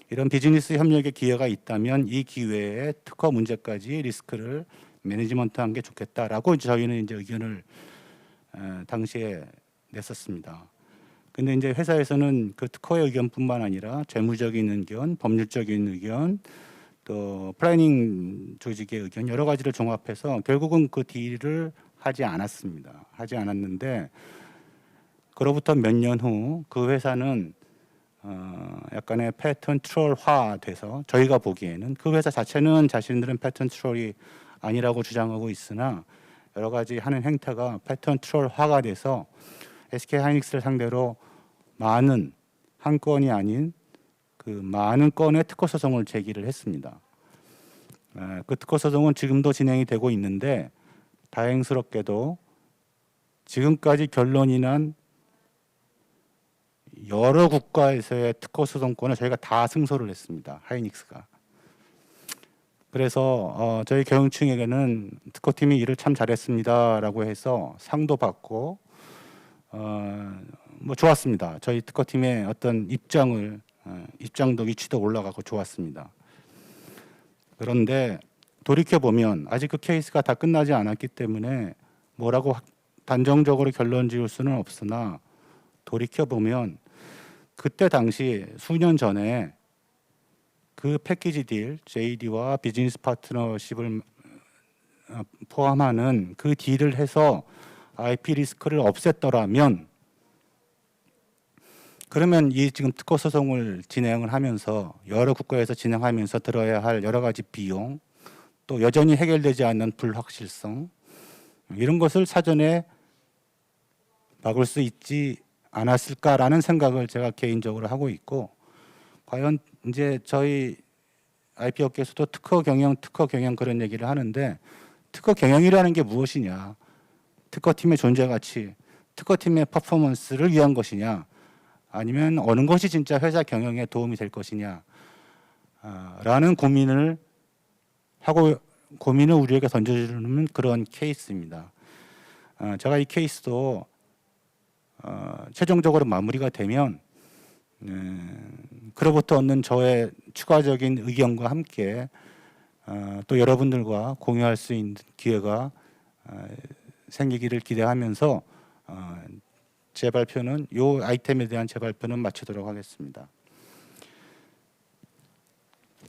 이런 비즈니스 협력의 기회가 있다면 이 기회에 특허 문제까지 리스크를 매니지먼트한 게 좋겠다라고 저희는 이제 의견을 당시에 냈었습니다. 근데 이제 회사에서는 그 특허의 의견뿐만 아니라 재무적인 의견, 법률적인 의견, 또 플래닝 조직의 의견 여러 가지를 종합해서 결국은 그 딜을 하지 않았습니다. 하지 않았는데 그로부터 몇 년 후 그 회사는 약간의 패턴 트롤화 돼서 저희가 보기에는 그 회사 자체는 자신들은 패턴 트롤이 아니라고 주장하고 있으나 여러 가지 하는 행태가 패턴 트롤화가 돼서 SK 하이닉스를 상대로 많은 한 건이 아닌 그 많은 건의 특허 소송을 제기를 했습니다. 그 특허 소송은 지금도 진행이 되고 있는데 다행스럽게도 지금까지 결론이 난 여러 국가에서의 특허 소송권을 저희가 다 승소를 했습니다. 하이닉스가. 그래서 저희 경영층에게는 특허팀이 일을 참 잘했습니다라고 해서 상도 받고 뭐 좋았습니다. 저희 특허팀의 어떤 입장도 위치도 올라가고 좋았습니다. 그런데 돌이켜 보면 아직 그 케이스가 다 끝나지 않았기 때문에 뭐라고 단정적으로 결론 지을 수는 없으나 돌이켜 보면 그때 당시 수년 전에 그 패키지 딜 JD와 비즈니스 파트너십을 포함하는 그 딜을 해서 IP 리스크를 없앴더라면 그러면 이 지금 특허 소송을 진행을 하면서 여러 국가에서 진행하면서 들어야 할 여러 가지 비용 또 여전히 해결되지 않는 불확실성 이런 것을 사전에 막을 수 있지 않았을까라는 생각을 제가 개인적으로 하고 있고 과연 이제 저희 IP 업계에서도 특허 경영 그런 얘기를 하는데 특허 경영이라는 게 무엇이냐 특허팀의 존재 가치 특허팀의 퍼포먼스를 위한 것이냐 아니면 어느 것이 진짜 회사 경영에 도움이 될 것이냐 라는 고민을 우리에게 던져주는 그런 케이스입니다. 제가 이 케이스도 최종적으로 마무리가 되면 그로부터 얻는 저의 추가적인 의견과 함께 또 여러분들과 공유할 수 있는 기회가 생기기를 기대하면서 제 발표는 이 아이템에 대한 제 발표는 마치도록 하겠습니다.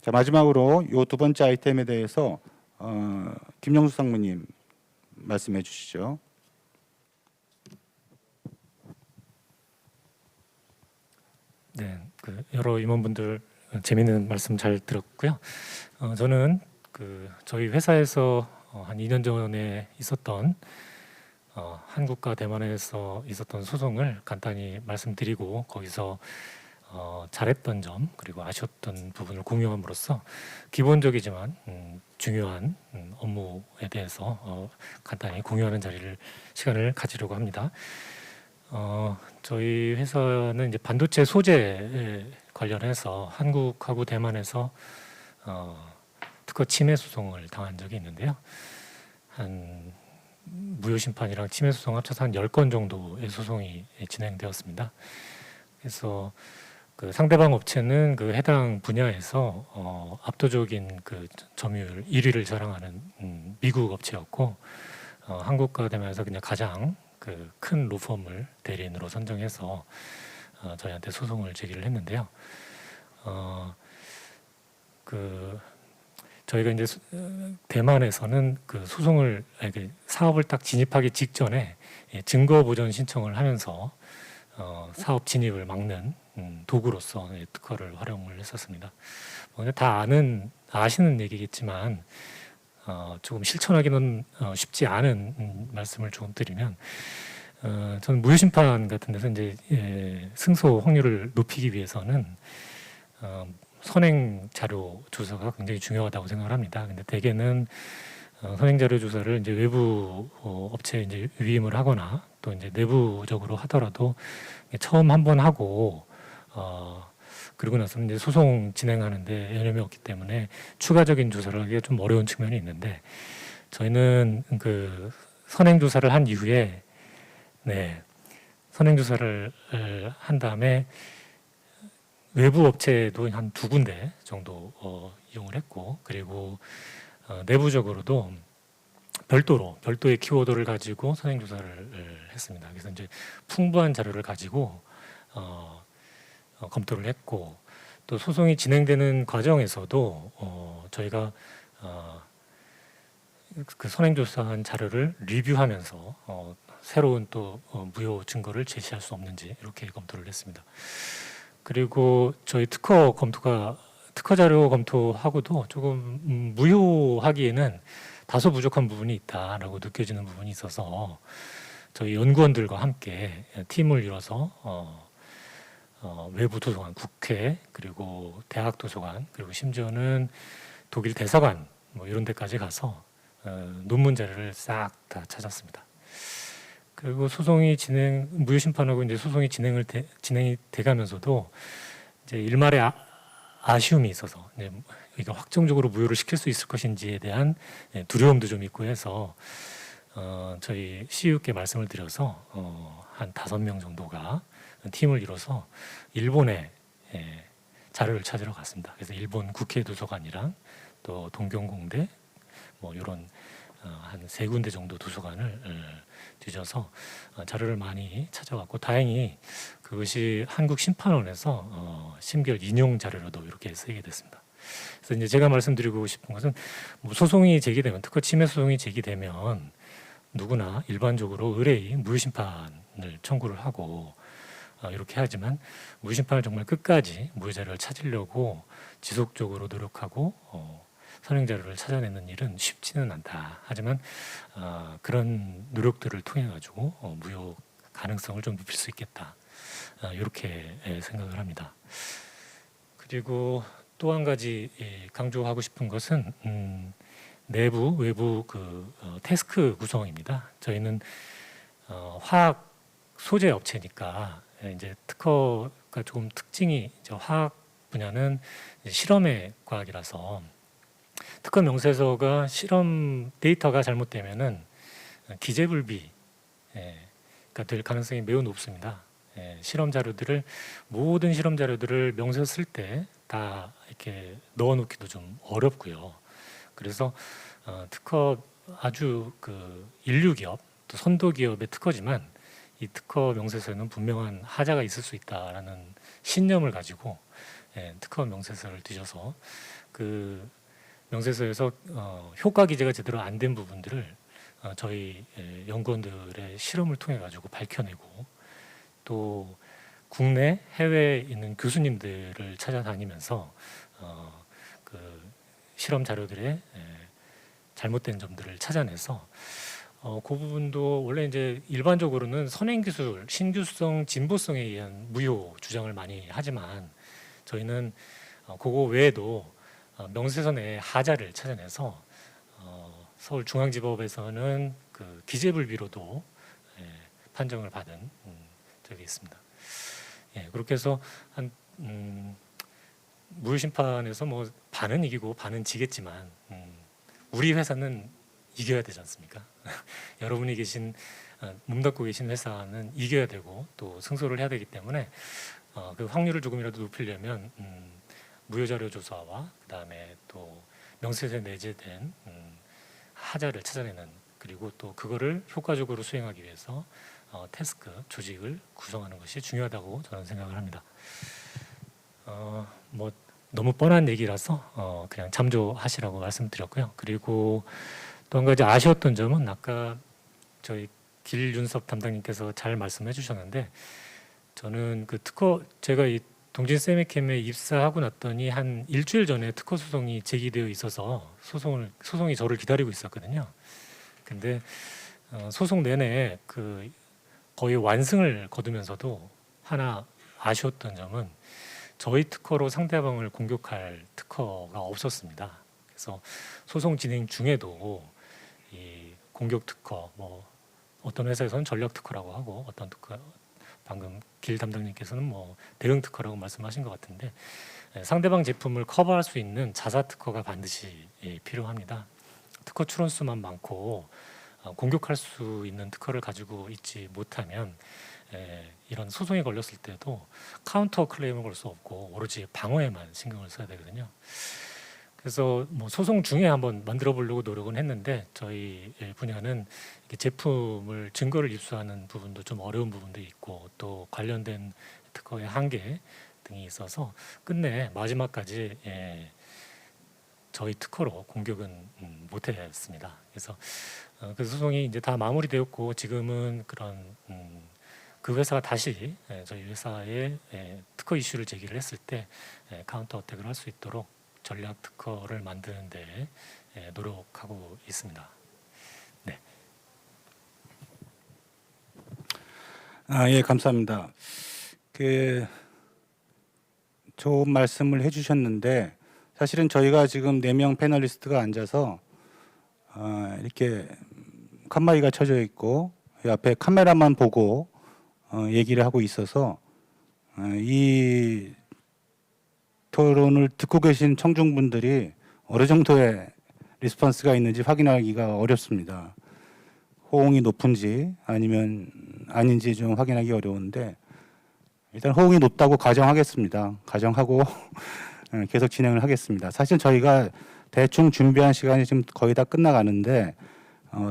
자, 마지막으로 이 두 번째 아이템에 대해서 김영수 상무님 말씀해 주시죠. 네, 그 여러 임원분들 재미있는 말씀 잘 들었고요. 저는 그 저희 회사에서 한 2년 전에 있었던 한국과 대만에서 있었던 소송을 간단히 말씀드리고 거기서 잘했던 점 그리고 아쉬웠던 부분을 공유함으로써 기본적이지만 중요한 업무에 대해서 간단히 공유하는 시간을 가지려고 합니다. 저희 회사는 이제 반도체 소재에 관련해서 한국하고 대만에서 특허 침해 소송을 당한 적이 있는데요. 한 무효 심판이랑 침해 소송 합쳐서 한 10건 정도의 소송이 진행되었습니다. 그래서 그 상대방 업체는 그 해당 분야에서 압도적인 그 점유율 1위를 자랑하는 미국 업체였고 한국과 대만에서 그냥 가장 그 큰 로펌을 대리인으로 선정해서 저희한테 소송을 제기를 했는데요. 그 저희가 이제 대만에서는 그 소송을 사업을 딱 진입하기 직전에 증거 보전 신청을 하면서 사업 진입을 막는 도구로서 특허를 활용을 했었습니다. 다 아시는 얘기겠지만 조금 실천하기는 쉽지 않은 말씀을 조금 드리면 저는 무효 심판 같은 데서 이제 승소 확률을 높이기 위해서는 선행 자료 조사가 굉장히 중요하다고 생각을 합니다. 근데 대개는 선행 자료 조사를 이제 외부 업체에 이제 위임을 하거나 또 이제 내부적으로 하더라도 처음 한번 하고 그리고 나서는 이제 소송 진행하는데 여념이 없기 때문에 추가적인 조사를 하기가 좀 어려운 측면이 있는데 저희는 그 선행 조사를 한 이후에 선행 조사를 한 다음에 외부 업체도 한 2군데 정도 이용을 했고 그리고 내부적으로도 별도의 키워드를 가지고 선행 조사를 했습니다. 그래서 이제 풍부한 자료를 가지고 검토를 했고, 또 소송이 진행되는 과정에서도 저희가 그 선행 조사한 자료를 리뷰하면서 새로운 또 무효 증거를 제시할 수 없는지 이렇게 검토를 했습니다. 그리고 저희 특허 자료 검토하고도 조금 무효하기에는 다소 부족한 부분이 있다라고 느껴지는 부분이 있어서 저희 연구원들과 함께 팀을 이뤄서 외부 도서관, 국회, 그리고 대학 도서관, 그리고 심지어는 독일 대사관 뭐 이런 데까지 가서 논문 자료를 싹 다 찾았습니다. 그리고 무효 심판하고 이제 소송이 진행이 돼가면서도 이제 일말의 아쉬움이 있어서 이게 확정적으로 무효를 시킬 수 있을 것인지에 대한 두려움도 좀 있고 해서 저희 CU께 말씀을 드려서 한 5명 정도가 팀을 이뤄서 일본에 자료를 찾으러 갔습니다. 그래서 일본 국회 도서관이랑 또 동경공대 뭐 이런 한 3군데 정도 도서관을 뒤져서 자료를 많이 찾아왔고, 다행히 그것이 한국 심판원에서 심결 인용 자료로도 이렇게 쓰이게 됐습니다. 그래서 이제 제가 말씀드리고 싶은 것은 뭐 소송이 제기되면, 특허 침해 소송이 제기되면 누구나 일반적으로 의뢰인 무효 심판을 청구를 하고 이렇게 하지만 무효 심판을 정말 끝까지 무효 자료를 찾으려고 지속적으로 노력하고 선행 자료를 찾아내는 일은 쉽지는 않다. 하지만 그런 노력들을 통해 가지고 무효 가능성을 좀 높일 수 있겠다. 이렇게 생각을 합니다. 그리고 또 한 가지 강조하고 싶은 것은 내부 외부 태스크 구성입니다. 저희는 화학 소재 업체니까 이제 특허가 조금 특징이 화학 분야는 실험의 과학이라서 특허 명세서가 실험 데이터가 잘못되면은 기재불비가 될 가능성이 매우 높습니다. 모든 실험 자료들을 명세서 쓸 때 다 이렇게 넣어놓기도 좀 어렵고요. 그래서 특허 아주 인류 기업 또 선도 기업의 특허지만 이 특허 명세서에는 분명한 하자가 있을 수 있다라는 신념을 가지고 특허 명세서를 뒤져서 그 명세서에서 효과 기재가 제대로 안 된 부분들을 저희 연구원들의 실험을 통해 가지고 밝혀내고, 또 국내 해외에 있는 교수님들을 찾아다니면서 그 실험 자료들의 잘못된 점들을 찾아내서 그 부분도 원래 이제 일반적으로는 선행기술, 신규성, 진보성에 의한 무효 주장을 많이 하지만 저희는 그거 외에도 명세서 내에 하자를 찾아내서 서울중앙지법에서는 그 기재불비로도 판정을 받은 적이 있습니다. 그렇게 해서 한 무효 심판에서 뭐 반은 이기고 반은 지겠지만 우리 회사는 이겨야 되지 않습니까? 여러분이 몸담고 계신 회사는 이겨야 되고 또 승소를 해야 되기 때문에 그 확률을 조금이라도 높이려면 무효 자료 조사와 그다음에 또 명세서에 내재된 하자를 찾아내는, 그리고 또 그거를 효과적으로 수행하기 위해서 태스크 조직을 구성하는 것이 중요하다고 저는 생각을 합니다. 뭐 너무 뻔한 얘기라서 그냥 참조하시라고 말씀드렸고요. 그리고 또 한 가지 아쉬웠던 점은 아까 저희 길윤섭 담당님께서 잘 말씀해 주셨는데, 저는 제가 이 동진 세미캠에 입사하고 났더니 한 일주일 전에 특허 소송이 제기되어 있어서 소송이 저를 기다리고 있었거든요. 근데 소송 내내 거의 완승을 거두면서도 하나 아쉬웠던 점은 저희 특허로 상대방을 공격할 특허가 없었습니다. 그래서 소송 진행 중에도 이 공격 특허, 뭐 어떤 회사에서는 전략 특허라고 하고 어떤 특허, 방금 길 담당님께서는 뭐 대응 특허라고 말씀하신 것 같은데, 상대방 제품을 커버할 수 있는 자사 특허가 반드시 필요합니다. 특허 출원수만 많고 공격할 수 있는 특허를 가지고 있지 못하면 이런 소송이 걸렸을 때도 카운터 클레임을 걸 수 없고 오로지 방어에만 신경을 써야 되거든요. 그래서 뭐 소송 중에 한번 만들어 보려고 노력은 했는데 저희 분야는 이렇게 제품을 증거를 입수하는 부분도 좀 어려운 부분도 있고 또 관련된 특허의 한계 등이 있어서 끝내 마지막까지 저희 특허로 공격은 못했습니다. 그래서 그 소송이 이제 다 마무리되었고 지금은 그런 그 회사가 다시 저희 회사에 특허 이슈를 제기를 했을 때 카운터 어택을 할 수 있도록 전략 특허를 만드는 데 노력하고 있습니다. 네. 예, 감사합니다. 그 좋은 말씀을 해주셨는데 사실은 저희가 지금 4명 패널리스트가 앉아서 이렇게 칸막이가 쳐져 있고 이 앞에 카메라만 보고 얘기를 하고 있어서 이 토론을 듣고 계신 청중분들이 어느 정도의 리스폰스가 있는지 확인하기가 어렵습니다. 호응이 높은지 아니면 아닌지 좀 확인하기 어려운데 일단 호응이 높다고 가정하겠습니다. 가정하고 계속 진행을 하겠습니다. 사실 저희가 대충 준비한 시간이 지금 거의 다 끝나가는데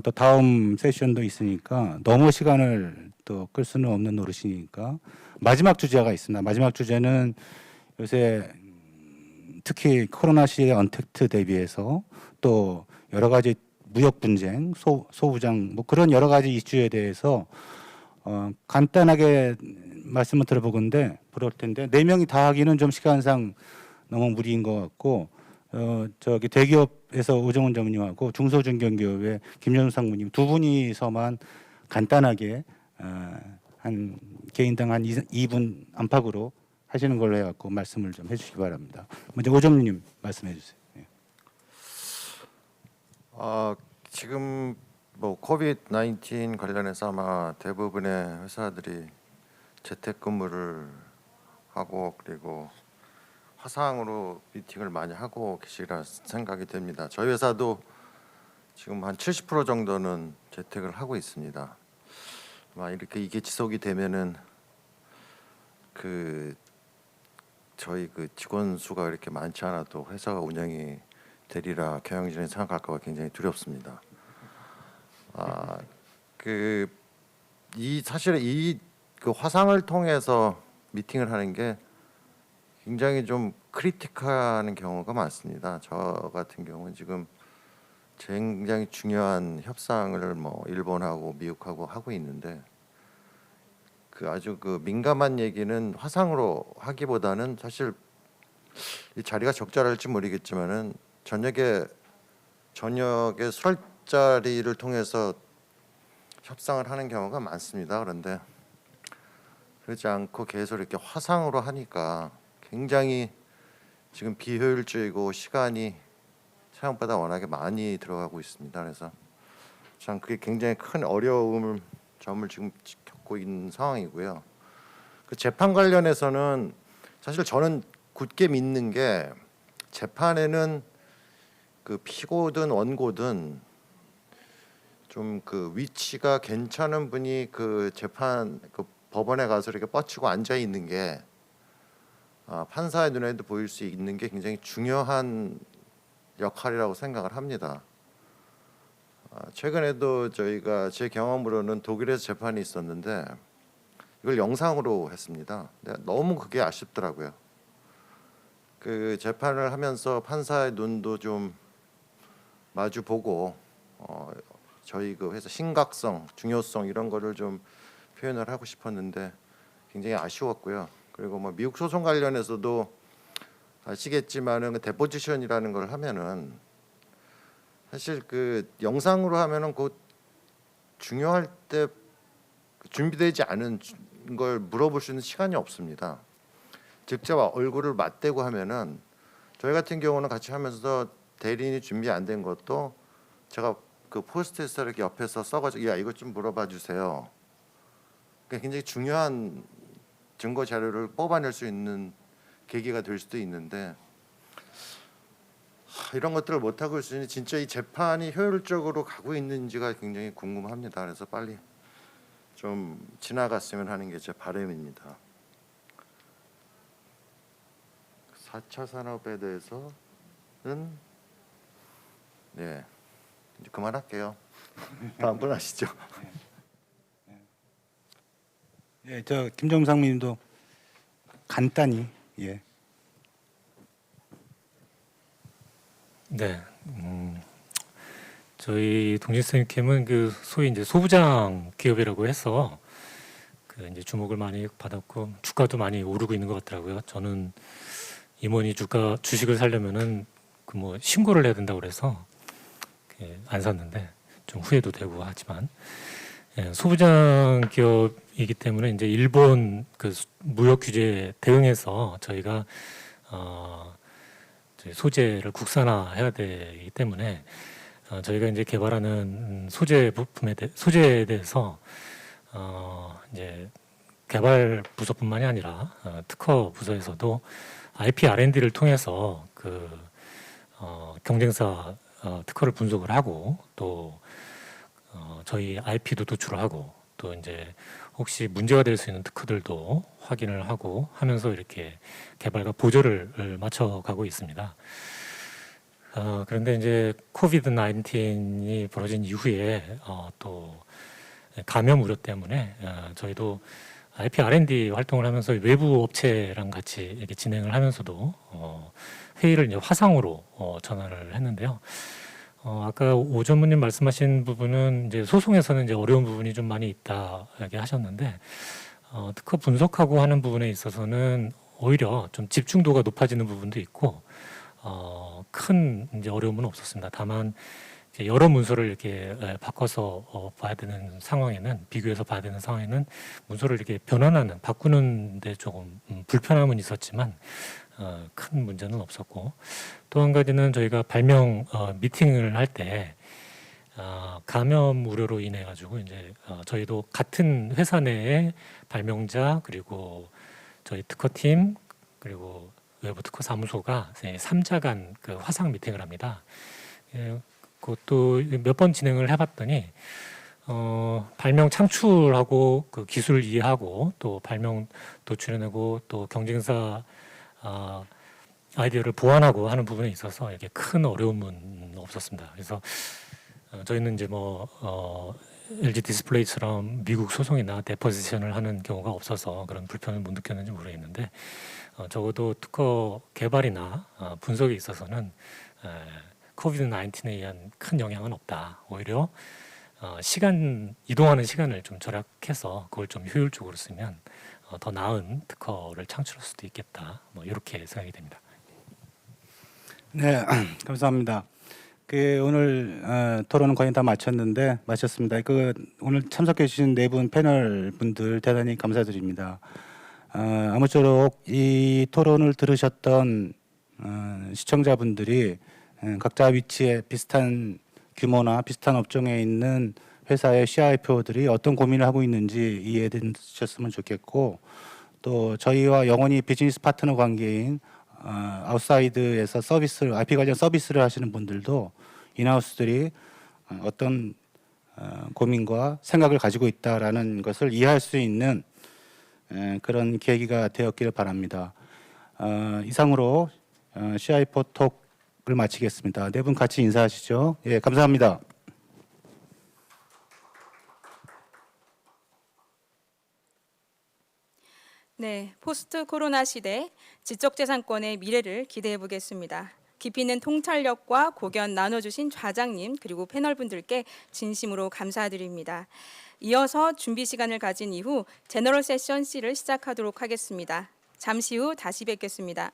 또 다음 세션도 있으니까 너무 시간을 또 끌 수는 없는 노릇이니까 마지막 주제가 있습니다. 마지막 주제는 요새 특히 코로나 시의 언택트 대비해서 또 여러 가지 무역 분쟁, 소부장 뭐 그런 여러 가지 이슈에 대해서 간단하게 말씀을 들어보건데 부러울 텐데 4명이 다 하기는 좀 시간상 너무 무리인 것 같고 저기 대기업에서 오정훈 전무님하고 중소중견기업의 김현우 상무님 두 분이서만 간단하게 한 개인당 한 2분 안팎으로 하시는 걸로 해갖고 말씀을 좀 해주시기 바랍니다. 먼저 오정훈님 말씀해 주세요. 예. 지금 뭐 코비드-19 관련해서 아마 대부분의 회사들이 재택근무를 하고 그리고 화상으로 미팅을 많이 하고 계시리라 생각이 됩니다. 저희 회사도 지금 한 70% 정도는 재택을 하고 있습니다. 아마 이렇게 이게 지속이 되면은 저희 직원 수가 이렇게 많지 않아도 회사가 운영이 되리라 경영진이 생각할까 봐 굉장히 두렵습니다. 사실 그 화상을 통해서 미팅을 하는 게 굉장히 좀 크리티컬한 경우가 많습니다. 저 같은 경우는 지금 굉장히 중요한 협상을 뭐 일본하고 미국하고 하고 있는데 아주 민감한 얘기는 화상으로 하기보다는 사실 이 자리가 적절할지 모르겠지만은 저녁에 술자리를 통해서 협상을 하는 경우가 많습니다. 그런데 그렇지 않고 계속 이렇게 화상으로 하니까 굉장히 지금 비효율적이고 시간이 생각보다 워낙에 많이 들어가고 있습니다. 그래서 참 그게 굉장히 큰 점을 지금 겪고 있는 상황이고요. 그 재판 관련해서는 사실 저는 굳게 믿는 게 재판에는 그 피고든 원고든 좀 위치가 괜찮은 분이 법원에 가서 이렇게 뻗치고 앉아 있는 게 판사의 눈에도 보일 수 있는 게 굉장히 중요한 역할이라고 생각을 합니다. 최근에도 저희가 제 경험으로는 독일에서 재판이 있었는데 이걸 영상으로 했습니다. 근데 너무 그게 아쉽더라고요. 그 재판을 하면서 판사의 눈도 좀 마주 보고 저희 회사 심각성, 중요성 이런 거를 좀 표현을 하고 싶었는데 굉장히 아쉬웠고요. 그리고 뭐 미국 소송 관련해서도 아시겠지만은 데포지션이라는 걸 하면은 사실 영상으로 하면은 중요할 때 준비되지 않은 걸 물어볼 수 있는 시간이 없습니다. 직접 얼굴을 맞대고 하면은 저희 같은 경우는 같이 하면서 대리인이 준비 안 된 것도 제가 포스트잇을 이렇게 옆에서 써가지고 야 이거 좀 물어봐 주세요. 굉장히 중요한 증거 자료를 뽑아낼 수 있는 계기가 될 수도 있는데 이런 것들을 못 하고 있으니 진짜 이 재판이 효율적으로 가고 있는지가 굉장히 궁금합니다. 그래서 빨리 좀 지나갔으면 하는 게 제 바람입니다. 4차 산업에 대해서 네, 이제 그만할게요. 다음 분 하시죠. 예, 저 김정상님도 간단히 예. 네, 저희 동질스님캠은 그 소위 이제 소부장 기업이라고 해서 그 이제 주목을 많이 받았고 주가도 많이 오르고 있는 것 같더라고요. 저는 임원이 주식을 사려면은 그 뭐 신고를 해야 된다고 그래서 안 샀는데 좀 후회도 되고 하지만 소부장 기업이기 때문에 이제 일본 그 무역 규제에 대응해서 저희가 저희 소재를 국산화해야 되기 때문에 저희가 이제 개발하는 소재에 대해서 이제 개발 부서뿐만이 아니라 특허 부서에서도 IP R&D를 통해서 그 경쟁사 특허를 분석을 하고 또 저희 IP도 도출하고 또 이제 혹시 문제가 될 수 있는 특허들도 확인을 하고 하면서 이렇게 개발과 보조를 맞춰가고 있습니다. 그런데 이제 코비드 19이 벌어진 이후에 또 감염 우려 때문에 저희도 IP R&D 활동을 하면서 외부 업체랑 같이 이렇게 진행을 하면서도 회의를 이제 화상으로 전환을 했는데요. 아까 오 전무님 말씀하신 부분은 이제 소송에서는 이제 어려운 부분이 좀 많이 있다 이렇게 하셨는데 특허 분석하고 하는 부분에 있어서는 오히려 좀 집중도가 높아지는 부분도 있고 큰 이제 어려움은 없었습니다. 다만 이제 여러 문서를 이렇게 바꿔서 봐야 되는 상황에는 비교해서 봐야 되는 상황에는 문서를 이렇게 변환하는 바꾸는데 조금 불편함은 있었지만 큰 문제는 없었고 또 한 가지는 저희가 발명 미팅을 할 때 감염 우려로 인해 가지고 이제 저희도 같은 회사 내에 발명자 그리고 저희 특허팀 그리고 외부 특허 사무소가 3자 간 그 화상 미팅을 합니다. 그것도 몇 번 진행을 해봤더니 발명 창출하고 그 기술 이해하고 또 발명 도출해내고 또 경쟁사 아이디어를 보완하고 하는 부분에 있어서 이게 큰 어려움은 없었습니다. 그래서 저희는 이제 뭐 LG 디스플레이처럼 미국 소송이나 데포지션을 하는 경우가 없어서 그런 불편을 못 느꼈는지 모르겠는데 적어도 특허 개발이나 분석에 있어서는 코비드 19에 의한 큰 영향은 없다. 오히려 이동하는 시간을 좀 절약해서 그걸 좀 효율적으로 쓰면 더 나은 특허를 창출할 수도 있겠다. 뭐 이렇게 생각이 됩니다. 네, 감사합니다. 그 오늘 토론은 거의 다 마쳤습니다. 그 오늘 참석해 주신 네 분 패널 분들 대단히 감사드립니다. 아무쪼록 이 토론을 들으셨던 시청자분들이 각자 위치에 비슷한 규모나 비슷한 업종에 있는 회사의 CIPO들이 어떤 고민을 하고 있는지 이해되셨으면 좋겠고 또 저희와 영원히 비즈니스 파트너 관계인 아웃사이드에서 IP 관련 서비스를 하시는 분들도 인하우스들이 어떤 고민과 생각을 가지고 있다라는 것을 이해할 수 있는 그런 계기가 되었기를 바랍니다. 이상으로 CIPO 톡을 마치겠습니다. 네 분 같이 인사하시죠. 예, 감사합니다. 네, 포스트 코로나 시대 지적재산권의 미래를 기대해 보겠습니다. 깊이 있는 통찰력과 고견 나눠주신 좌장님 그리고 패널분들께 진심으로 감사드립니다. 이어서 준비 시간을 가진 이후 제너럴 세션 C를 시작하도록 하겠습니다. 잠시 후 다시 뵙겠습니다.